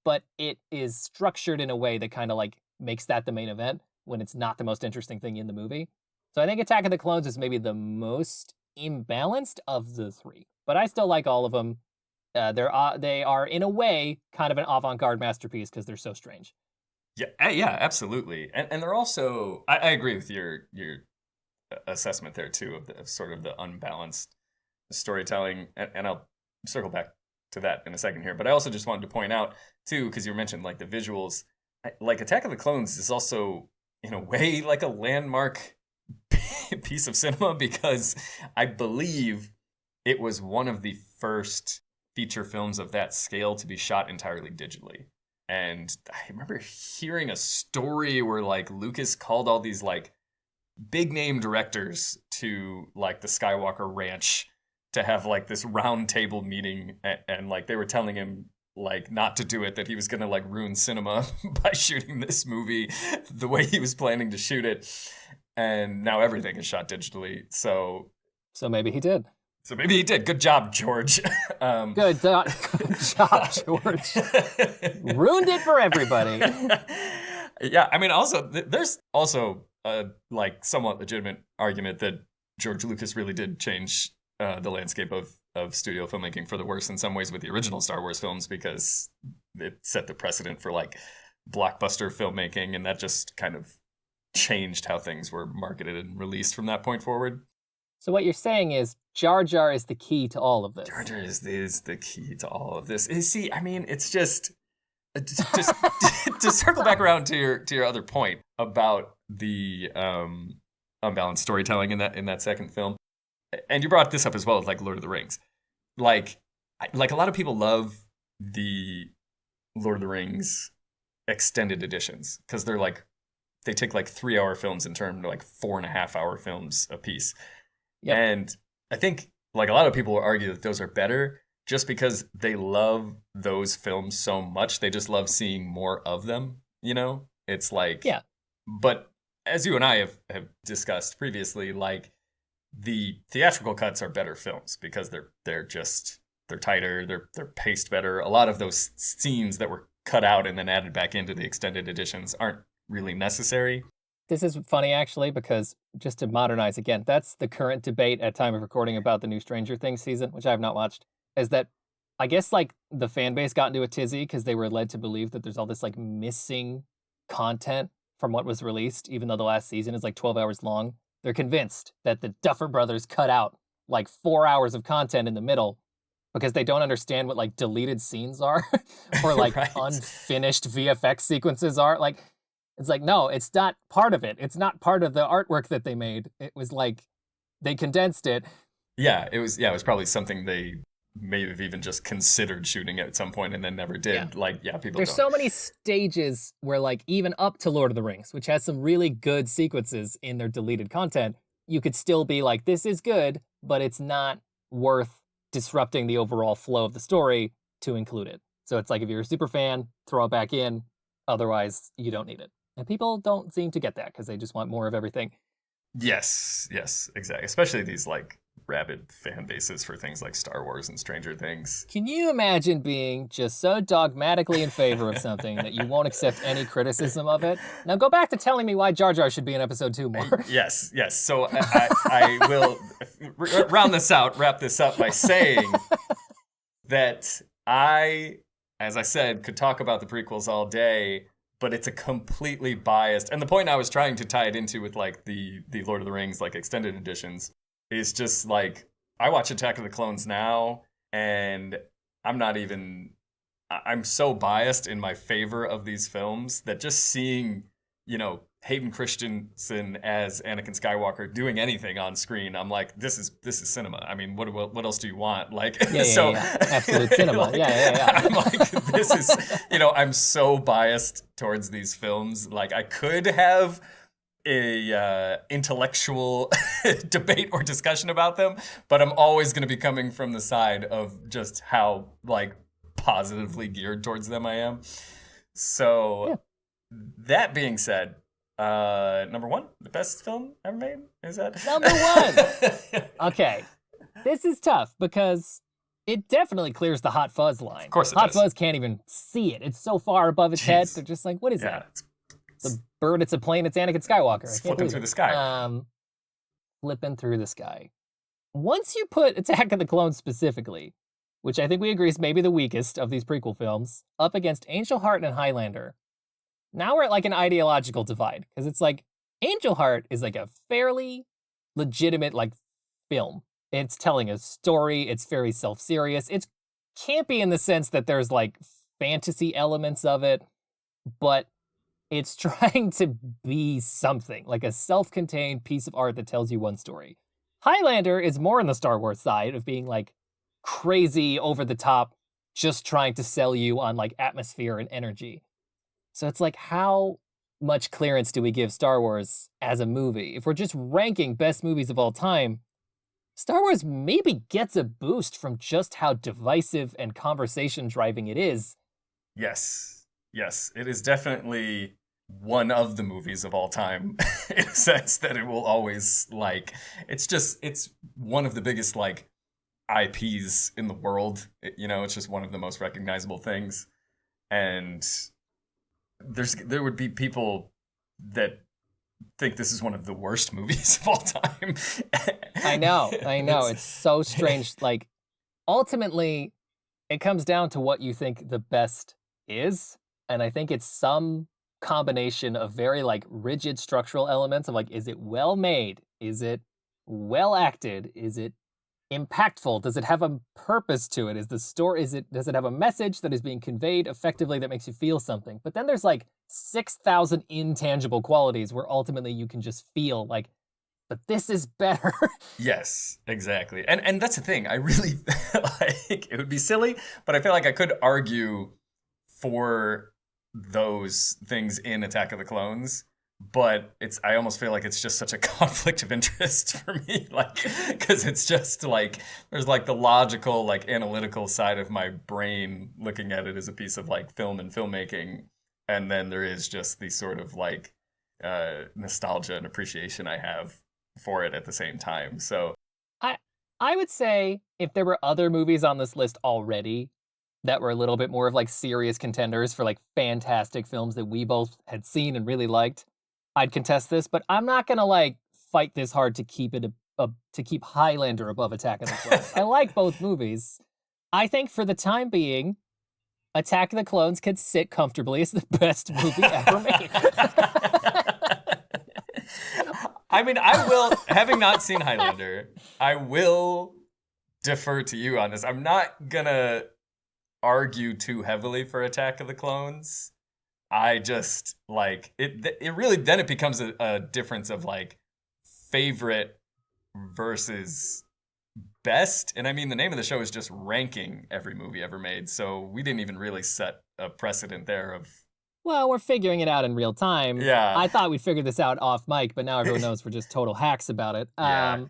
but it is structured in a way that kind of like makes that the main event when it's not the most interesting thing in the movie. So I think Attack of the Clones is maybe the most imbalanced of the three, but I still like all of them. They are in a way kind of an avant-garde masterpiece because they're so strange. Yeah, absolutely. And they're also, I agree with your assessment there too of sort of the unbalanced storytelling, and I'll circle back to that in a second here. But I also just wanted to point out too, because you mentioned like the visuals, like Attack of the Clones is also in a way like a landmark piece of cinema, because I believe it was one of the first feature films of that scale to be shot entirely digitally. And I remember hearing a story where like Lucas called all these like big name directors to like the Skywalker Ranch to have like this round table meeting, and like they were telling him like not to do it, that he was gonna like ruin cinema by shooting this movie the way he was planning to shoot it. And now everything is shot digitally. So maybe he did. So maybe he did. Good job, George. Good job, George. Ruined it for everybody. Yeah, I mean, also, there's also a like somewhat legitimate argument that George Lucas really did change the landscape of studio filmmaking for the worse in some ways with the original Star Wars films, because it set the precedent for like blockbuster filmmaking, and that just kind of changed how things were marketed and released from that point forward. So what you're saying is Jar Jar is the key to all of this. Jar Jar is the key to all of this. See, I mean, it's just to circle back around to your other point about the unbalanced storytelling in that second film, and you brought this up as well with like Lord of the Rings. Like a lot of people love the Lord of the Rings extended editions because they take like 3-hour films and turn them to like 4.5-hour films a piece. Yep. And I think like a lot of people will argue that those are better just because they love those films so much. They just love seeing more of them, you know? It's like, yeah. But as you and I have discussed previously, like the theatrical cuts are better films because they're tighter, they're paced better. A lot of those scenes that were cut out and then added back into the extended editions aren't really necessary. This is funny, actually, because just to modernize again, that's the current debate at time of recording about the new Stranger Things season, which I have not watched, is that I guess like the fan base got into a tizzy because they were led to believe that there's all this like missing content from what was released, even though the last season is like 12 hours long. They're convinced that the Duffer Brothers cut out like 4 hours of content in the middle because they don't understand what like deleted scenes are or like Right. unfinished VFX sequences are. Like, it's like, no, it's not part of it. It's not part of the artwork that they made. It was like they condensed it. Yeah, it was probably something they may have even just considered shooting at some point and then never did. Yeah. Like, yeah, people There's don't. so many stages where like even up to Lord of the Rings, which has some really good sequences in their deleted content, you could still be like, this is good, but it's not worth disrupting the overall flow of the story to include it. So it's like, if you're a super fan, throw it back in. Otherwise, you don't need it. And people don't seem to get that because they just want more of everything. Yes, exactly. Especially these like rabid fan bases for things like Star Wars and Stranger Things. Can you imagine being just so dogmatically in favor of something that you won't accept any criticism of it? Now go back to telling me why Jar Jar should be in episode 2 more. Yes. So I will wrap this up by saying that I, as I said, could talk about the prequels all day, but it's a completely biased, and the point I was trying to tie it into with like the Lord of the Rings like extended editions is just like, I watch Attack of the Clones now, and I'm so biased in my favor of these films that just seeing, Hayden Christensen as Anakin Skywalker doing anything on screen, I'm like, this is cinema. I mean, what else do you want? Like, Absolute cinema. Like, I'm like, this is, I'm so biased towards these films. Like, I could have a intellectual debate or discussion about them, but I'm always going to be coming from the side of just how like positively geared towards them I am. So that being said, number one, the best film ever made? Is that number one? Okay, this is tough because it definitely clears the Hot Fuzz line. Of course it Hot does. Fuzz can't even see it. It's so far above its head. They're just like, what is that? It's a bird, it's a plane, it's Anakin Skywalker. It's flipping through the sky. Flipping through the sky. Once you put Attack of the Clones specifically, which I think we agree is maybe the weakest of these prequel films, up against Angel Heart and Highlander, now we're at like an ideological divide. Because it's like, Angel Heart is like a fairly legitimate like film. It's telling a story, it's very self-serious. It's campy in the sense that there's like fantasy elements of it, but it's trying to be something, like a self-contained piece of art that tells you one story. Highlander is more on the Star Wars side of being like crazy, over the top, just trying to sell you on like atmosphere and energy. So it's like, how much clearance do we give Star Wars as a movie? If we're just ranking best movies of all time, Star Wars maybe gets a boost from just how divisive and conversation driving it is. Yes, it is definitely one of the movies of all time in a sense that it will always like, it's one of the biggest like IPs in the world. It's just one of the most recognizable things. And there would be people that think this is one of the worst movies of all time. I know. It's so strange. Like, ultimately, it comes down to what you think the best is. And I think it's some combination of very like rigid structural elements of like, is it well made? Is it well acted? Is it impactful? Does it have a purpose to it? Is the story, does it have a message that is being conveyed effectively that makes you feel something? But then there's like 6,000 intangible qualities where ultimately you can just feel like, but this is better. Yes, exactly. And that's the thing. I really like, it would be silly, but I feel like I could argue for those things in Attack of the Clones, but I almost feel like it's just such a conflict of interest for me, like, because it's just like, there's like the logical, like analytical side of my brain looking at it as a piece of like film and filmmaking, and then there is just the sort of like nostalgia and appreciation I have for it at the same time. So I would say if there were other movies on this list already that were a little bit more of like serious contenders for like fantastic films that we both had seen and really liked, I'd contest this, but I'm not gonna like fight this hard to keep it to keep Highlander above Attack of the Clones. I like both movies. I think for the time being, Attack of the Clones could sit comfortably as the best movie ever made. I mean, I will, having not seen Highlander, I will defer to you on this. I'm not gonna argue too heavily for Attack of the Clones. I just like it really, then it becomes a difference of like favorite versus best. And I mean, the name of the show is just ranking every movie ever made. So we didn't even really set a precedent there of, well, we're figuring it out in real time. Yeah. I thought we'd figure this out off mic, but now everyone knows we're just total hacks about it. Yeah.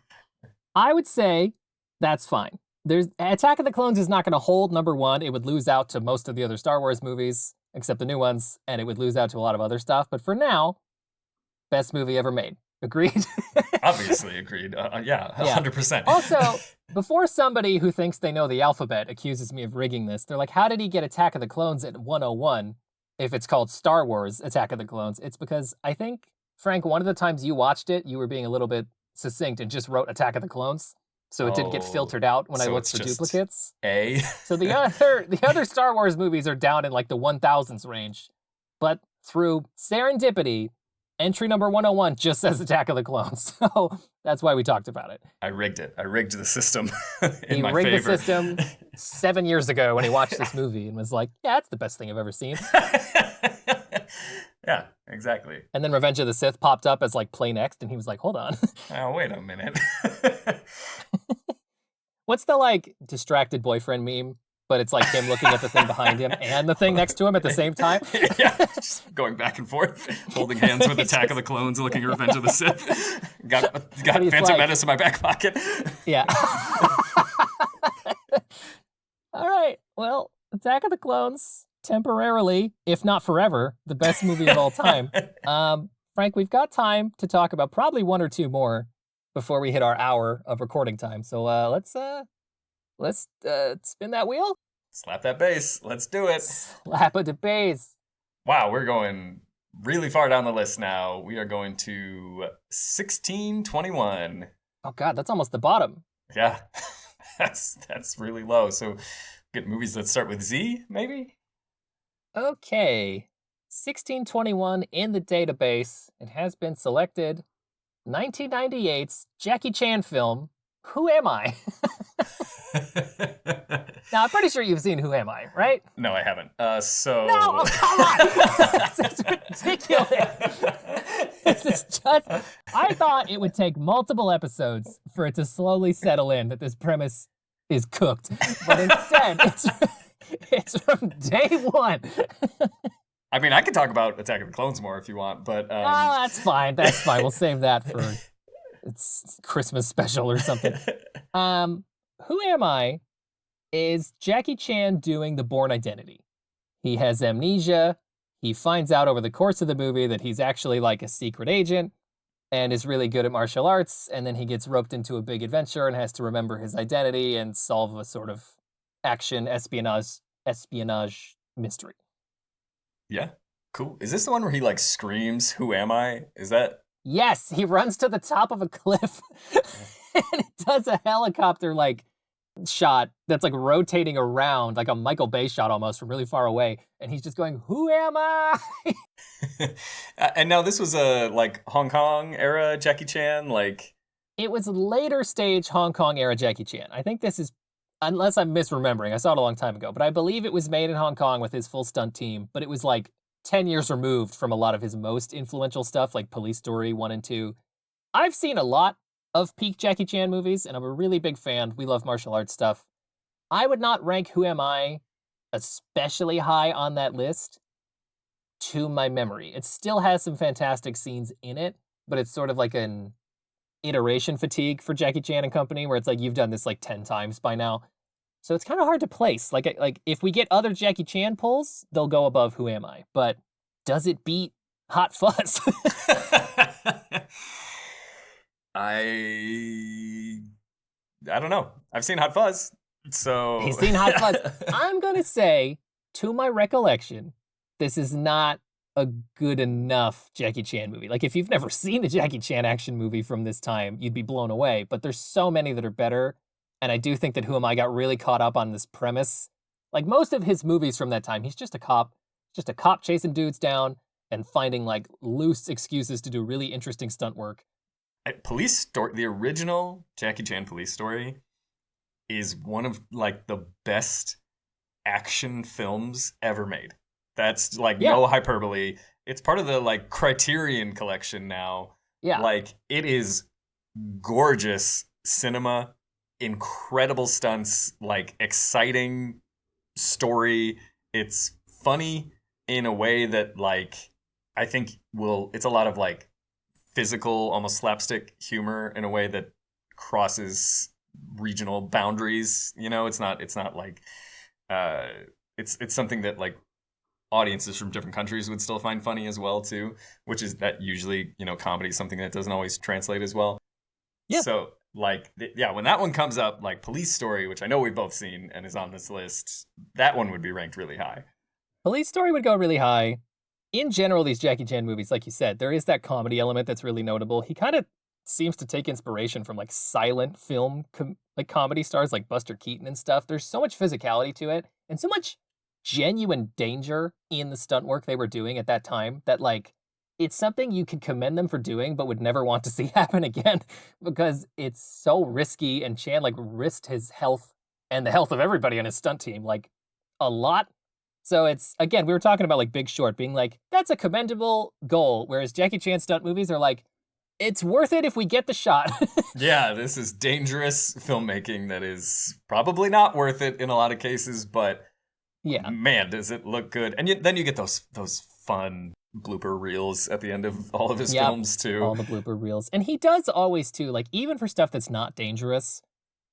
I would say that's fine. Attack of the Clones is not going to hold number one. It would lose out to most of the other Star Wars movies, except the new ones, and it would lose out to a lot of other stuff. But for now, best movie ever made. Agreed? Obviously agreed. Yeah, 100%. Also, before somebody who thinks they know the alphabet accuses me of rigging this, they're like, how did he get Attack of the Clones at 101 if it's called Star Wars Attack of the Clones? It's because I think, Frank, one of the times you watched it, you were being a little bit succinct and just wrote Attack of the Clones. So it didn't get filtered out when I looked for duplicates. So the other Star Wars movies are down in like the 1000s range. But through serendipity, entry number 101 just says Attack of the Clones. So that's why we talked about it. I rigged it. I rigged the system in my favor. He rigged the system 7 years ago when he watched this movie and was like, yeah, that's the best thing I've ever seen. Yeah, exactly. And then Revenge of the Sith popped up as like play next, and he was like, hold on. Oh, wait a minute. What's the like distracted boyfriend meme? But it's like him looking at the thing behind him and the thing next to him at the same time. Yeah, just going back and forth, holding hands with Attack of the Clones, looking at Revenge of the Sith. Got Phantom Menace in my back pocket. Yeah. All right. Well, Attack of the Clones, temporarily, if not forever, the best movie of all time. Frank, we've got time to talk about probably one or two more before we hit our hour of recording time. So let's spin that wheel. Slap that bass. Let's do it. Slap of the bass. Wow, we're going really far down the list now. We are going to 1621. Oh God, that's almost the bottom. Yeah, that's really low. So get movies that start with Z, maybe? Okay. 1621 in the database. It has been selected. 1998's Jackie Chan film, Who Am I? Now, I'm pretty sure you've seen Who Am I, right? No, I haven't. No, oh, come on! This is ridiculous. This is just... I thought it would take multiple episodes for it to slowly settle in that this premise is cooked. But instead, it's from day one. I mean, I could talk about Attack of the Clones more if you want, but... Oh, that's fine. That's fine. We'll save that for its Christmas special or something. Who Am I is Jackie Chan doing the Bourne Identity. He has amnesia. He finds out over the course of the movie that he's actually like a secret agent and is really good at martial arts, and then he gets roped into a big adventure and has to remember his identity and solve a sort of action espionage mystery. Yeah, cool. Is this the one where he like screams, "Who am I?" Is that? Yes, he runs to the top of a cliff and it does a helicopter like shot that's like rotating around like a Michael Bay shot almost from really far away, and he's just going, "Who am I?" And now this was a like Hong Kong era Jackie Chan, like it was later stage Hong Kong era Jackie Chan. I think this is, unless I'm misremembering, I saw it a long time ago, but I believe it was made in Hong Kong with his full stunt team, but it was like 10 years removed from a lot of his most influential stuff, like Police Story 1 and 2. I've seen a lot of peak Jackie Chan movies, and I'm a really big fan. We love martial arts stuff. I would not rank Who Am I especially high on that list to my memory. It still has some fantastic scenes in it, but it's sort of like an iteration fatigue for Jackie Chan and company, where it's like you've done this like 10 times by now. So it's kind of hard to place. Like if we get other Jackie Chan pulls, they'll go above Who Am I? But does it beat Hot Fuzz? I don't know. I've seen Hot Fuzz, so... He's seen Hot Fuzz. I'm going to say, to my recollection, this is not a good enough Jackie Chan movie. Like, if you've never seen a Jackie Chan action movie from this time, you'd be blown away. But there's so many that are better, and I do think that Who Am I got really caught up on this premise. Like, most of his movies from that time, he's just a cop chasing dudes down and finding, like, loose excuses to do really interesting stunt work. Police Story, the original Jackie Chan Police Story, is one of like the best action films ever made. That's like no hyperbole. It's part of the like Criterion collection now. Yeah. Like it is gorgeous cinema, incredible stunts, like exciting story. It's funny in a way that like I think it's a lot of like physical, almost slapstick humor in a way that crosses regional boundaries. You know, it's not like it's something that like audiences from different countries would still find funny as well too, which is that usually, you know, comedy is something that doesn't always translate as well. Yeah. So like when that one comes up, like Police Story, which I know we've both seen and is on this list, that one would be ranked really high. Police Story would go really high. In general, these Jackie Chan movies, like you said, there is that comedy element that's really notable. He kind of seems to take inspiration from like silent film like comedy stars like Buster Keaton and stuff. There's so much physicality to it and so much genuine danger in the stunt work they were doing at that time that like it's something you could commend them for doing but would never want to see happen again because it's so risky, and Chan like risked his health and the health of everybody on his stunt team like a lot So it's, again, we were talking about like Big Short being like, that's a commendable goal. Whereas Jackie Chan stunt movies are like, it's worth it if we get the shot. Yeah, this is dangerous filmmaking that is probably not worth it in a lot of cases, but yeah, man, does it look good. And then you get those fun blooper reels at the end of all of his films too. All the blooper reels. And he does always too, like even for stuff that's not dangerous,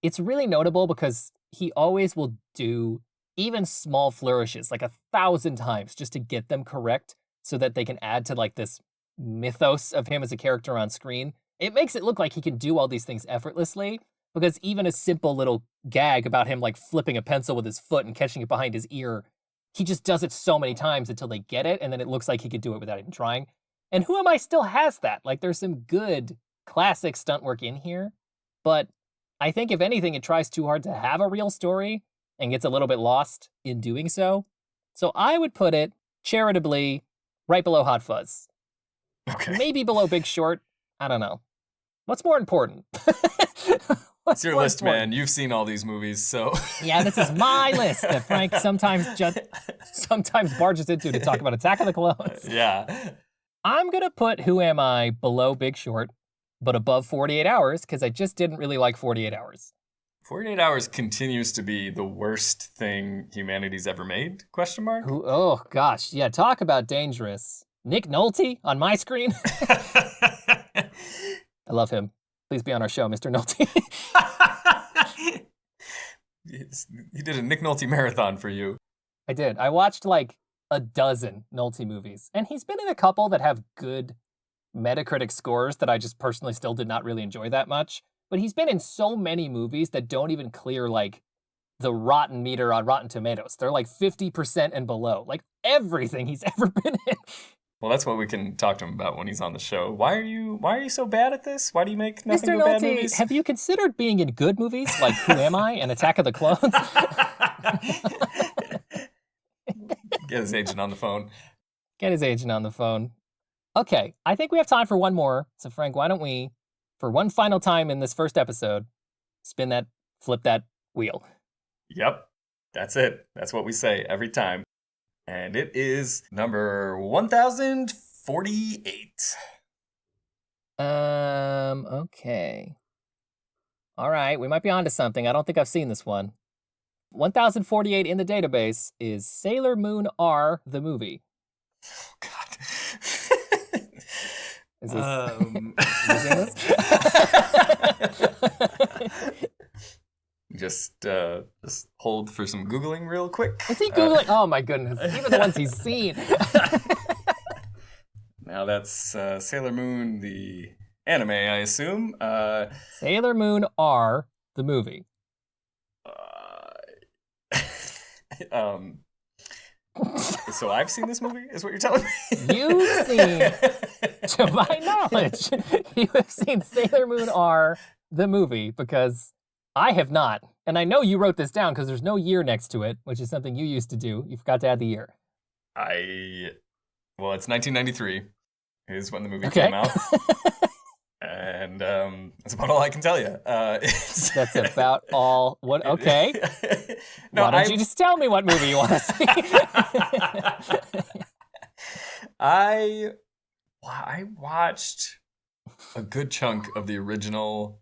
it's really notable because he always will do even small flourishes like 1,000 times just to get them correct so that they can add to like this mythos of him as a character on screen. It makes it look like he can do all these things effortlessly because even a simple little gag about him like flipping a pencil with his foot and catching it behind his ear, he just does it so many times until they get it, and then it looks like he could do it without even trying. And Who Am I still has that. Like, there's some good classic stunt work in here, but I think if anything, it tries too hard to have a real story and gets a little bit lost in doing so. So I would put it, charitably, right below Hot Fuzz. Okay. Maybe below Big Short. I don't know. What's more important? It's your list, man. You've seen all these movies, so... Yeah, this is my list that Frank sometimes barges into to talk about Attack of the Clones. Yeah. I'm going to put Who Am I below Big Short, but above 48 Hours, because I just didn't really like 48 Hours. 48 Hours continues to be the worst thing humanity's ever made, question mark? Oh, gosh. Yeah, talk about dangerous. Nick Nolte on my screen. I love him. Please be on our show, Mr. Nolte. He did a Nick Nolte marathon for you. I did. I watched like a dozen Nolte movies, and he's been in a couple that have good Metacritic scores that I just personally still did not really enjoy that much. But he's been in so many movies that don't even clear like the rotten meter on Rotten Tomatoes. They're like 50% and below. Like everything he's ever been in. Well, that's what we can talk to him about when he's on the show. Why are you so bad at this? Why do you make nothing Mr. but bad Nolte, movies? have you considered being in good movies like Who Am I and Attack of the Clones? Get his agent on the phone. Get his agent on the phone. Okay, I think we have time for one more. So Frank, why don't we, for one final time in this first episode, flip that wheel. Yep, that's it. That's what we say every time. And it is number 1048. Okay. All right, we might be onto something. I don't think I've seen this one. 1048 in the database is Sailor Moon R, the movie. Oh, God. Is this... Have you seen this? Just hold for some Googling real quick. Is he Googling? Oh my goodness. Even the ones he's seen. Now that's Sailor Moon, the anime, I assume. Sailor Moon R, the movie. So I've seen this movie, is what you're telling me? You've seen, to my knowledge, you have seen Sailor Moon R, the movie, because I have not. And I know you wrote this down because there's no year next to it, which is something you used to do. You forgot to add the year. Well, it's 1993 is when the movie came out. And that's about all I can tell you. That's about all. What? Okay. No, why don't you just tell me what movie you want to see? I watched a good chunk of the original.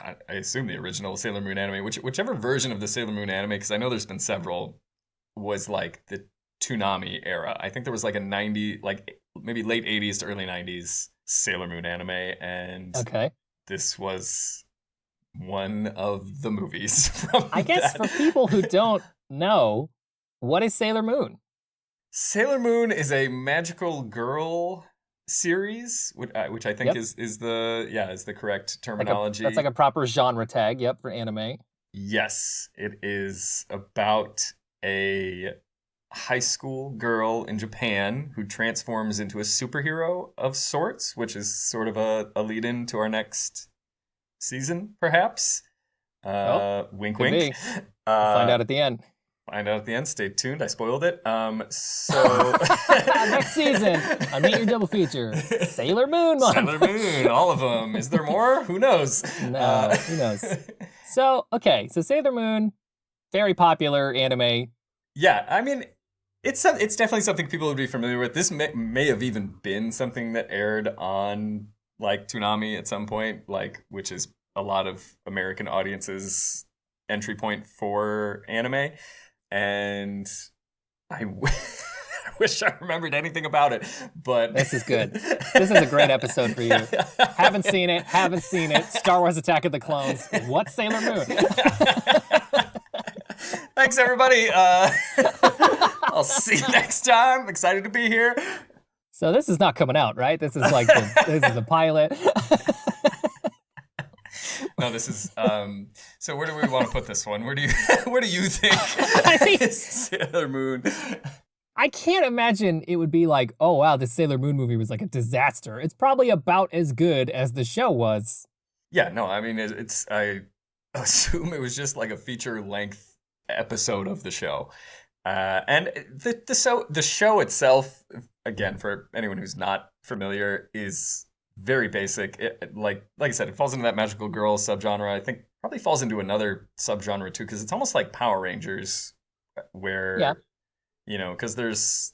I assume the original Sailor Moon anime, whichever version of the Sailor Moon anime, because I know there's been several, was like the Toonami era. I think there was like a maybe late 80s to early 90s Sailor Moon anime, and this was one of the movies from I guess that. For people who don't know, what is Sailor Moon? Sailor Moon is a magical girl series, which I think is the correct terminology. That's like a proper genre tag, for anime. Yes, it is about a high school girl in Japan who transforms into a superhero of sorts, which is sort of a lead-in to our next season, perhaps. Wink, wink. Find out at the end. Find out at the end. Stay tuned. I spoiled it. So next season on Meet Your Double Feature, Sailor Moon month. Sailor Moon, all of them. Is there more? Who knows? No, who knows? So Sailor Moon, very popular anime. Yeah, I mean, It's definitely something people would be familiar with. This may have even been something that aired on like Toonami at some point, like which is a lot of American audiences' entry point for anime, and I wish I remembered anything about it, but this is good. This is a great episode for you. Haven't seen it. Star Wars Attack of the Clones. What's Sailor Moon? Thanks, everybody. I'll see you next time. Excited to be here. So this is not coming out, right? This is like this is a pilot. No, this is. So where do we want to put this one? Where do you think Sailor Moon? I can't imagine it would be like, oh wow, this Sailor Moon movie was like a disaster. It's probably about as good as the show was. Yeah, no, I mean it's. I assume it was just like a feature-length episode of the show, and the show itself, again, for anyone who's not familiar, is very basic. Like I said, it falls into that magical girl subgenre. I think probably falls into another subgenre too, because it's almost like Power Rangers, where. Yeah. You know, because there's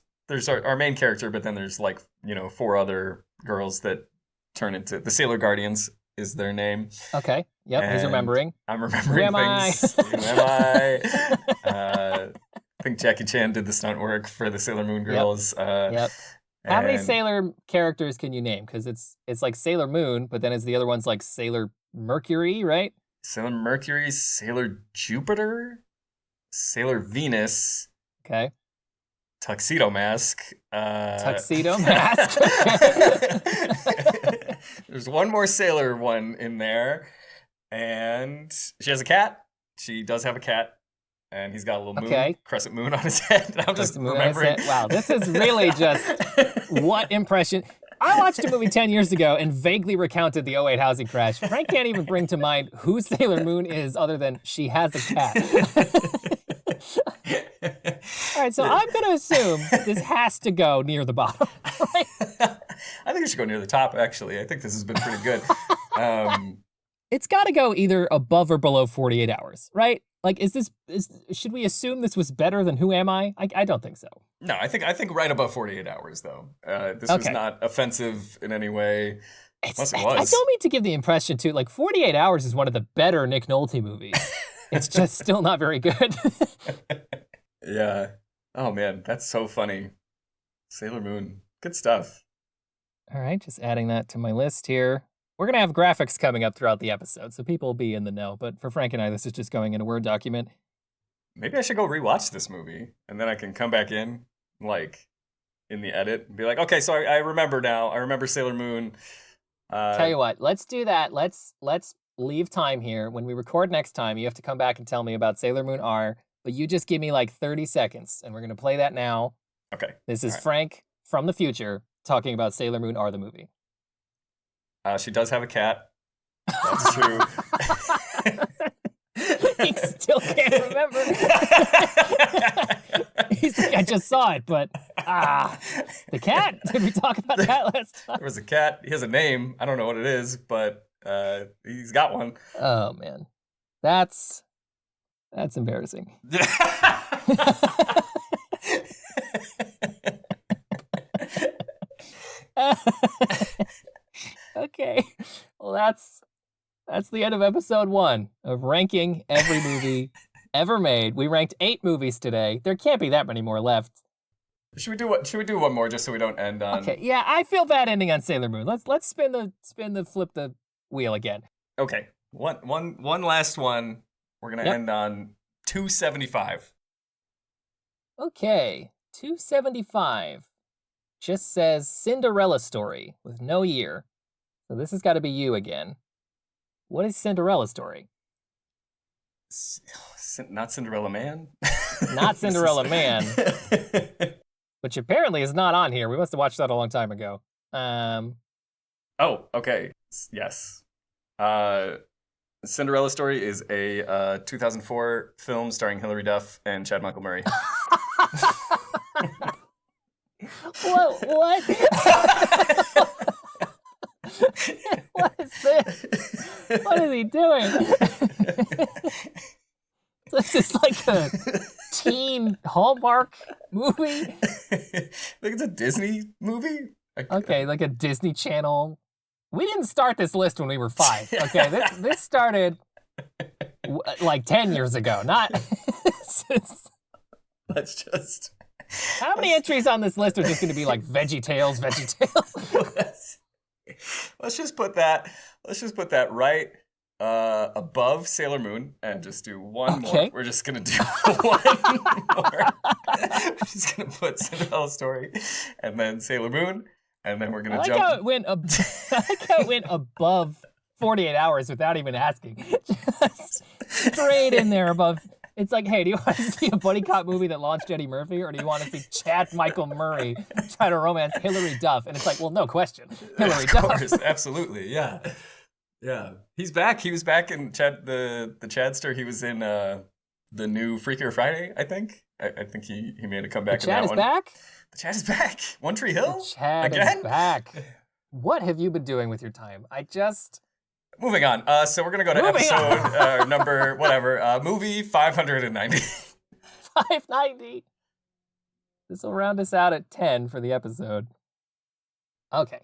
our main character, but then there's like, you know, 4 other girls that turn into the Sailor Guardians is their name. Okay. Yep. And he's remembering. I'm remembering things. Who am I? I think Jackie Chan did the stunt work for the Sailor Moon girls. Yep. How many Sailor characters can you name? Because it's like Sailor Moon, but then the other one's like Sailor Mercury, right? Sailor Mercury, Sailor Jupiter, Sailor Venus. Okay. Tuxedo Mask. Tuxedo Mask. There's one more sailor one in there. And she has a cat. She does have a cat. And he's got a little moon, crescent moon on his head. I'm just remembering. Wow, this is really just what impression. I watched a movie 10 years ago and vaguely recounted the '08 housing crash. Frank can't even bring to mind who Sailor Moon is other than she has a cat. All right, so I'm going to assume this has to go near the bottom, right? I think it should go near the top, actually. I think this has been pretty good. It's got to go either above or below 48 hours, right? Like, should we assume this was better than Who Am I? I don't think so. No, I think right above 48 hours, though. This was not offensive in any way. Unless it was. I don't mean to give the impression, too, like 48 Hours is one of the better Nick Nolte movies. It's just still not very good. Yeah. Oh, man, that's so funny. Sailor Moon. Good stuff. All right, just adding that to my list here. We're going to have graphics coming up throughout the episode, so people will be in the know. But for Frank and I, this is just going in a Word document. Maybe I should go rewatch this movie, and then I can come back in, like, in the edit, and be like, okay, so I remember now. I remember Sailor Moon. Tell you what, let's do that. Let's leave time here. When we record next time, you have to come back and tell me about Sailor Moon R, but you just give me like 30 seconds, and we're going to play that now. Okay. This is Frank from the future talking about Sailor Moon R, the movie. She does have a cat. That's true. He still can't remember. He's like, I just saw it, but the cat. Did we talk about that last time? There was a cat. He has a name. I don't know what it is, but he's got one. Oh man, that's embarrassing. Okay, well that's the end of episode 1 of ranking every movie ever made. We ranked 8 movies today. There can't be that many more left. Should we do one more just so we don't end on? Okay, yeah, I feel bad ending on Sailor Moon. Let's flip the wheel again. Okay, one last one. We're gonna end on 275. Okay, 275 just says Cinderella Story with no year. So this has got to be you again. What is Cinderella Story? Not Cinderella Man? Not Cinderella Man. Which apparently is not on here. We must have watched that a long time ago. Oh, okay. Yes. Cinderella Story is a 2004 film starring Hilary Duff and Chad Michael Murray. What? What is this? What is he doing? This is like a teen Hallmark movie? Think it's a Disney movie? Okay, like a Disney Channel. We didn't start this list when we were 5. Okay, this started like 10 years ago. Not. Let's just. How many entries on this list are just going to be like Veggie Tales? Let's just put that. Let's just put that right above Sailor Moon and just do one more. We're just gonna do one more. We're just gonna put Cinderella Story and then Sailor Moon, and then we're gonna jump. How it went I like how it went above 48 Hours without even asking. Just straight in there above. It's like, hey, do you want to see a buddy cop movie that launched Eddie Murphy, or do you want to see Chad Michael Murray try to romance Hilary Duff? And it's like, well, no question, Hilary Duff. Of course, absolutely, yeah. Yeah, he's back. He was back in the Chadster. He was in the new Freakier Friday, I think. I think he made a comeback in that one. The Chad is back? The Chad is back. One Tree Hill? The Chad is back. What have you been doing with your time? Moving on. So we're going to go to episode number, whatever, movie 590. 590. This will round us out at 10 for the episode. Okay.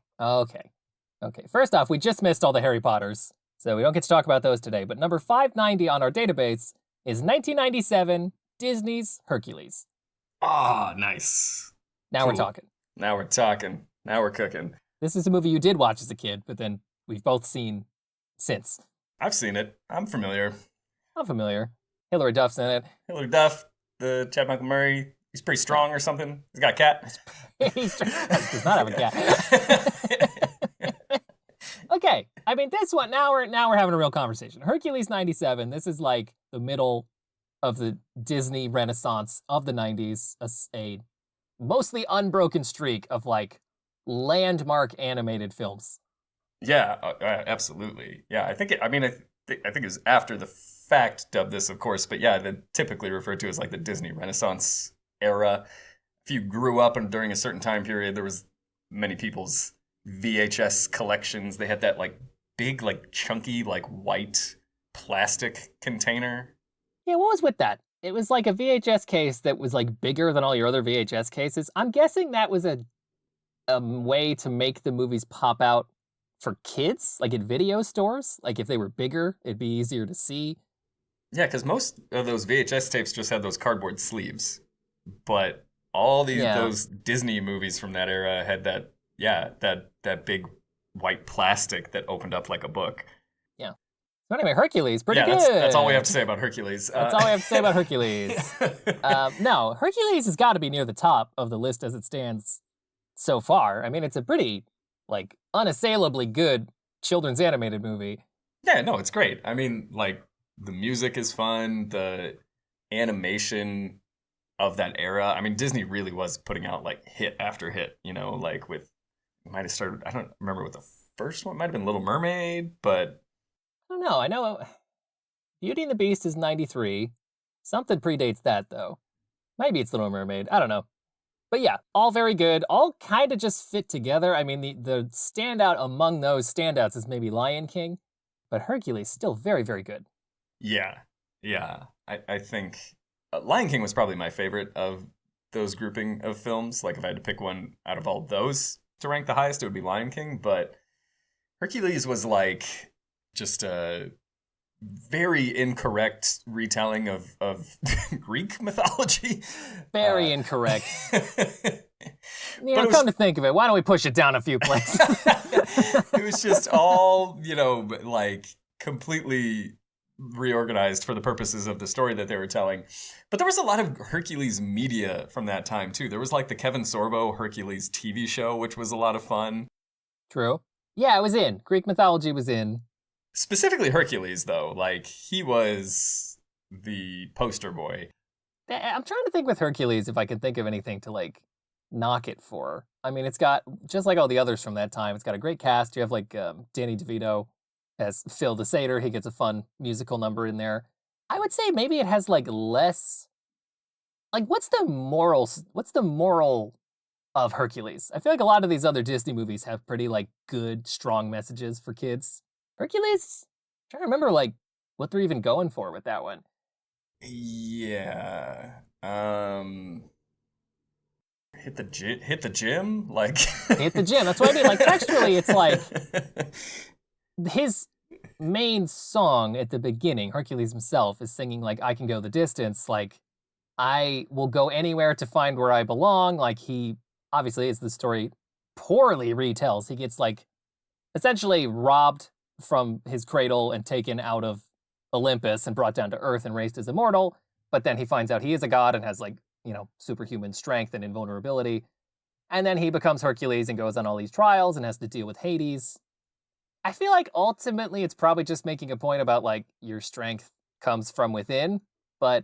First off, we just missed all the Harry Potters, so we don't get to talk about those today. But number 590 on our database is 1997 Disney's Hercules. Ah, nice. Now we're talking. Now we're cooking. This is a movie you did watch as a kid, but then we've both seen since. I've seen it. I'm familiar. Hilary Duff's in it. Hilary Duff, the Chad Michael Murray. He's pretty strong or something. He's got a cat. He does not have a cat. Okay, I mean this one. Now we're having a real conversation. Hercules '97. This is like the middle of the Disney Renaissance of the '90s. A mostly unbroken streak of landmark animated films. Yeah, absolutely. Yeah, I think it was after the fact dubbed this, of course, but yeah, they're typically referred to as the Disney Renaissance era. If you grew up during a certain time period, there was many people's VHS collections. They had that big, chunky, white plastic container. Yeah, what was with that? It was like a VHS case that was bigger than all your other VHS cases. I'm guessing that was a way to make the movies pop out for kids, at video stores. If they were bigger, it'd be easier to see. Yeah, because most of those VHS tapes just had those cardboard sleeves. But all those Disney movies from that era had that big white plastic that opened up like a book. Yeah. So anyway, Hercules, pretty good. That's all we have to say about Hercules. That's all we have to say about Hercules. No, Hercules has got to be near the top of the list as it stands so far. I mean, it's a pretty, unassailably good children's animated movie. Yeah, no, it's great. I mean, the music is fun, the animation of that era. I mean, Disney really was putting out hit after hit, with, might have started, I don't remember what the first one might have been, Little Mermaid, but I don't know. I know Beauty and the Beast is 93. Something predates that though. Maybe it's Little Mermaid. I don't know. But yeah, all very good. All kind of just fit together. I mean, the standout among those standouts is maybe Lion King, but Hercules still very, very good. Yeah. I think Lion King was probably my favorite of those grouping of films. If I had to pick one out of all those to rank the highest, it would be Lion King. But Hercules was just a very incorrect retelling of Greek mythology. Very incorrect. Come to think of it, why don't we push it down a few places? It was just all, completely reorganized for the purposes of the story that they were telling. But there was a lot of Hercules media from that time, too. There was the Kevin Sorbo Hercules TV show, which was a lot of fun. True. Yeah, it was in. Greek mythology was in. Specifically Hercules, though. He was the poster boy. I'm trying to think with Hercules if I can think of anything to, knock it for. I mean, it's got, just like all the others from that time, it's got a great cast. You have, Danny DeVito as Phil the Satyr. He gets a fun musical number in there. I would say maybe it has, less... what's the moral of Hercules? I feel like a lot of these other Disney movies have pretty, good, strong messages for kids. Hercules? I'm trying to remember, what they're even going for with that one. Yeah. Hit the gym? Like Hit the gym. That's what I mean. Like, textually, it's like his main song at the beginning, Hercules himself, is singing, like, I can go the distance. Like, I will go anywhere to find where I belong. Like, he, obviously, as the story poorly retells, he gets, like, essentially robbed from his cradle and taken out of Olympus and brought down to Earth and raised as immortal. But then he finds out he is a god and has, like, superhuman strength and invulnerability. And then he becomes Hercules and goes on all these trials and has to deal with Hades. I feel like ultimately it's probably just making a point about, like, your strength comes from within, but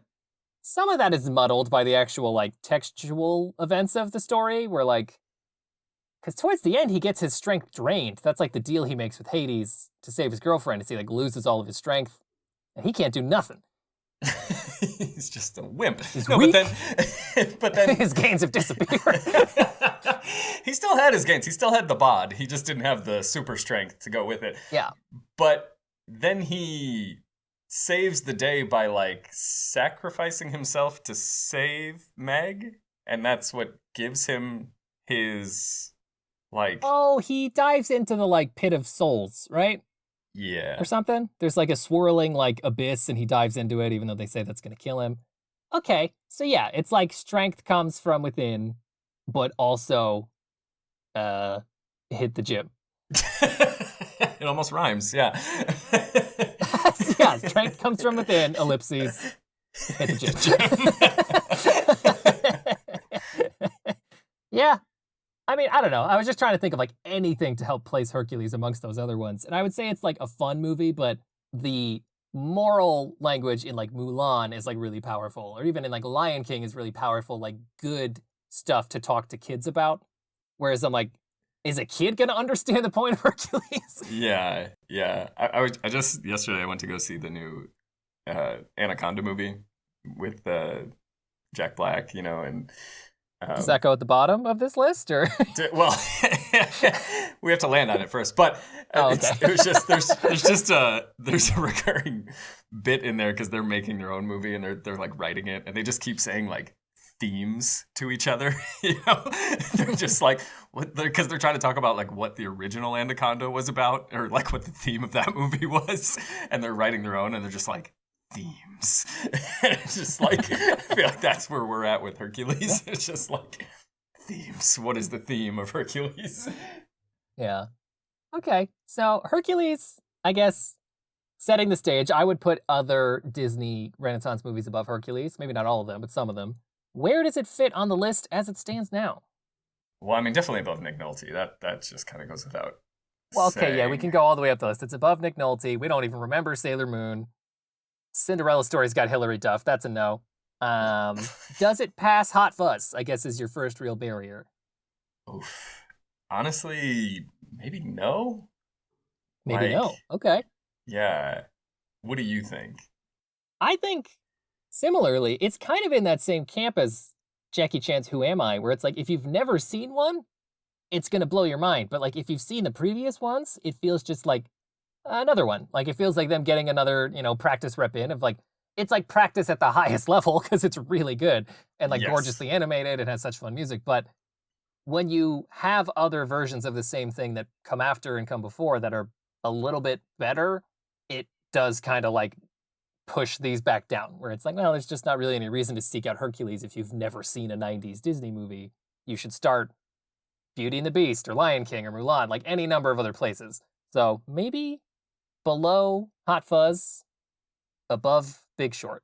some of that is muddled by the actual, like, textual events of the story, where, like, because towards the end he gets his strength drained. That's, like, the deal he makes with Hades to save his girlfriend, is he, like, loses all of his strength, and he can't do nothing. He's just a wimp. He's weak. But then his gains have disappeared. He still had his gains. He still had the bod. He just didn't have the super strength to go with it. Yeah. But then he saves the day by, like, sacrificing himself to save Meg, and that's what gives him his, like... Oh, he dives into the, like, pit of souls, right? Yeah. Or something? There's, like, a swirling, like, abyss, and he dives into it, even though they say that's going to kill him. Okay, so yeah, it's like strength comes from within, but also hit the gym. It almost rhymes, yeah. Yeah, strength comes from within, ellipses, hit the gym. Yeah. I mean, I don't know. I was just trying to think of, like, anything to help place Hercules amongst those other ones. And I would say it's, like, a fun movie, but the moral language in, like, Mulan is, like, really powerful. Or even in, like, Lion King is really powerful, like, good stuff to talk to kids about. Whereas I'm like, is a kid gonna understand the point of Hercules? Yeah. I just, yesterday I went to go see the new Anaconda movie with Jack Black, and... Does that go at the bottom of this list, or? Well, we have to land on it first. But okay. it was just there's a recurring bit in there because they're making their own movie and they're like writing it, and they just keep saying, like, themes to each other. They're just like, because they're trying to talk about, like, what the original Anaconda was about, or, like, what the theme of that movie was, and they're writing their own, and they're just like, themes. It's just like, I feel like that's where we're at with Hercules. It's just like, themes. What is the theme of Hercules? Yeah. Okay. So Hercules, I guess, setting the stage, I would put other Disney Renaissance movies above Hercules. Maybe not all of them, but some of them. Where does it fit on the list as it stands now? Well, I mean, definitely above Nick Nolte. That just kind of goes without Well, okay, saying. yeah, we can go all the way up the list. It's above Nick Nolte. We don't even remember Sailor Moon. Cinderella Story's got Hilary Duff. That's a no. Does it pass Hot Fuzz, I guess, is your first real barrier? Oof. Honestly, maybe no. Maybe no. Okay. Yeah. What do you think? I think, similarly, it's kind of in that same camp as Jackie Chan's Who Am I, where it's like, if you've never seen one, it's going to blow your mind. But, like, if you've seen the previous ones, it feels just like another one. Like, it feels like them getting another, practice rep in of, like, it's like practice at the highest level because it's really good and, like, gorgeously animated and has such fun music. But when you have other versions of the same thing that come after and come before that are a little bit better, it does kind of, like, push these back down, where it's like, well, there's just not really any reason to seek out Hercules if you've never seen a 90s Disney movie. You should start Beauty and the Beast or Lion King or Mulan, like any number of other places. So maybe below Hot Fuzz, above Big Short.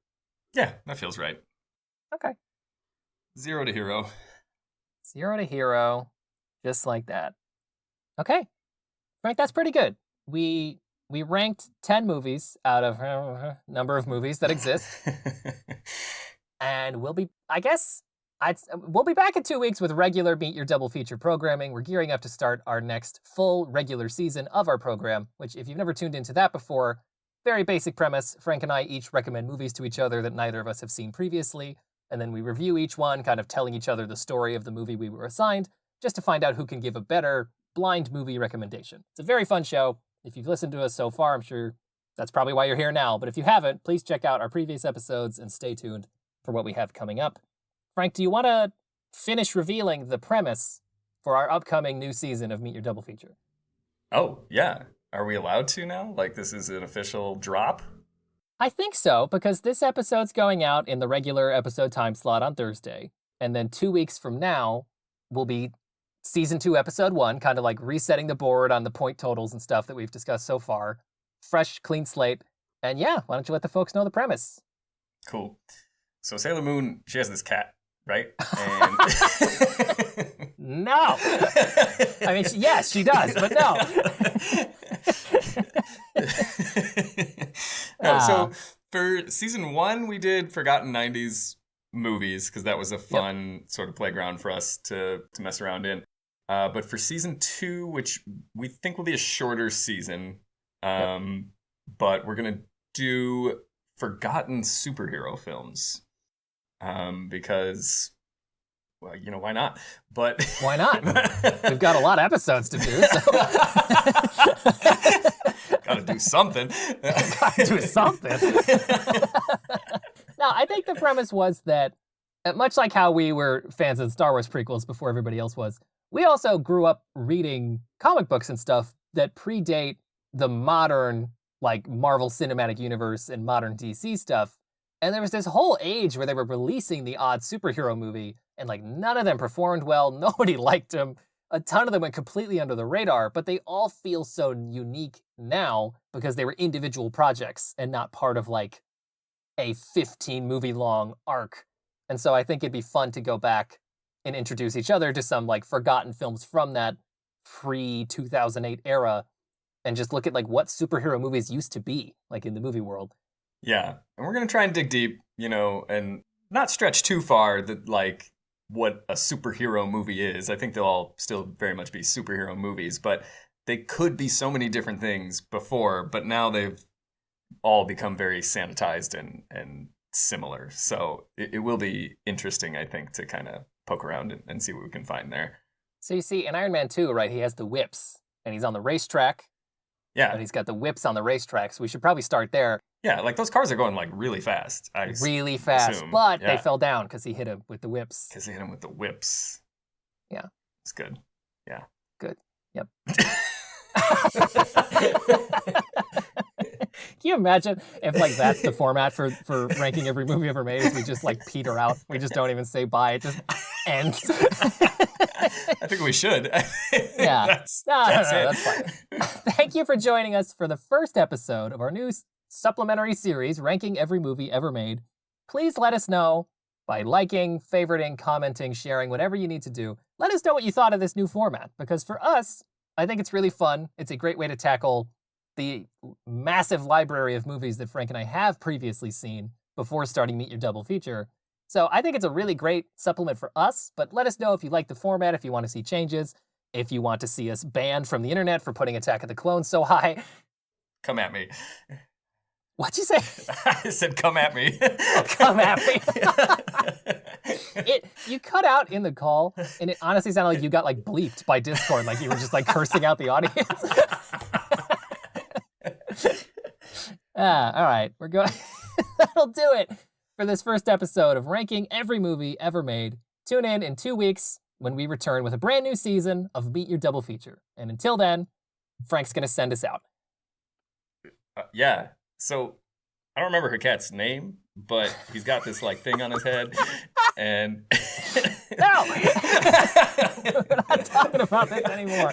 Yeah, that feels right. Okay. 0 to hero. 0 to hero, just like that. Okay. Frank, that's pretty good. We ranked 10 movies out of a number of movies that exist. And we'll be back in 2 weeks with regular Meet Your Double Feature programming. We're gearing up to start our next full regular season of our program, which, if you've never tuned into that before, very basic premise. Frank and I each recommend movies to each other that neither of us have seen previously, and then we review each one, kind of telling each other the story of the movie we were assigned, just to find out who can give a better blind movie recommendation. It's a very fun show. If you've listened to us so far, I'm sure that's probably why you're here now. But if you haven't, please check out our previous episodes and stay tuned for what we have coming up. Frank, do you want to finish revealing the premise for our upcoming new season of Meet Your Double Feature. Oh, yeah. Are we allowed to now? Like, this is an official drop? I think so, because this episode's going out in the regular episode time slot on Thursday. And then 2 weeks from now will be season 2, episode 1, kind of like resetting the board on the point totals and stuff that we've discussed so far. Fresh, clean slate. And yeah, why don't you let the folks know the premise? Cool. So Sailor Moon, she has this cat, right? And No. I mean, yes, she does, but no. So for season 1, we did Forgotten 90s movies because that was a fun sort of playground for us to mess around in. But for season 2, which we think will be a shorter season, but we're going to do forgotten superhero films because, well, you know, why not? But why not? We've got a lot of episodes to do. So. Gotta do something. Gotta do something. No, I think the premise was that, much like how we were fans of Star Wars prequels before everybody else was, we also grew up reading comic books and stuff that predate the modern, like, Marvel Cinematic Universe and modern DC stuff. And there was this whole age where they were releasing the odd superhero movie, and, like, none of them performed well. Nobody liked them. A ton of them went completely under the radar, but they all feel so unique now because they were individual projects and not part of, like, a 15-movie-long arc. And so I think it'd be fun to go back and introduce each other to some, like, forgotten films from that pre-2008 era and just look at, like, what superhero movies used to be, like, in the movie world. Yeah, and we're going to try and dig deep, you know, and not stretch too far that, like, what a superhero movie is. I think they'll all still very much be superhero movies, but they could be so many different things before, but now they've all become very sanitized and similar. So it will be interesting, I think, to kind of poke around and see what we can find there. So you see, in Iron Man 2, right, he has the whips, and he's on the racetrack. Yeah. And he's got the whips on the racetrack, so we should probably start there. Yeah, like those cars are going like really fast. Really fast, assume. But they fell down because he hit him with the whips. Because he hit him with the whips. Yeah. It's good. Yeah. Good. Yep. Can you imagine if, like, that's the format for ranking every movie ever made? Is we just, like, peter out. We just don't even say bye. It just ends. I think we should. Yeah. That's fine. Thank you for joining us for the first episode of our new supplementary series, Ranking Every Movie Ever Made. Please let us know by liking, favoriting, commenting, sharing, whatever you need to do. Let us know what you thought of this new format, because for us, I think it's really fun. It's a great way to tackle the massive library of movies that Frank and I have previously seen before starting Meet Your Double Feature. So I think it's a really great supplement for us, but let us know if you like the format, if you want to see changes, if you want to see us banned from the internet for putting Attack of the Clones so high. Come at me. What'd you say? I said come at me. Oh, come at me. You cut out in the call, and it honestly sounded like you got, like, bleeped by Discord, like you were just, like, cursing out the audience. All right, we're going. That'll do it for this first episode of Ranking Every Movie Ever Made. Tune in 2 weeks when we return with a brand new season of Meet Your Double Feature. And until then, Frank's going to send us out. Yeah. So I don't remember her cat's name, but he's got this, like, thing on his head. And no, we're not talking about this anymore.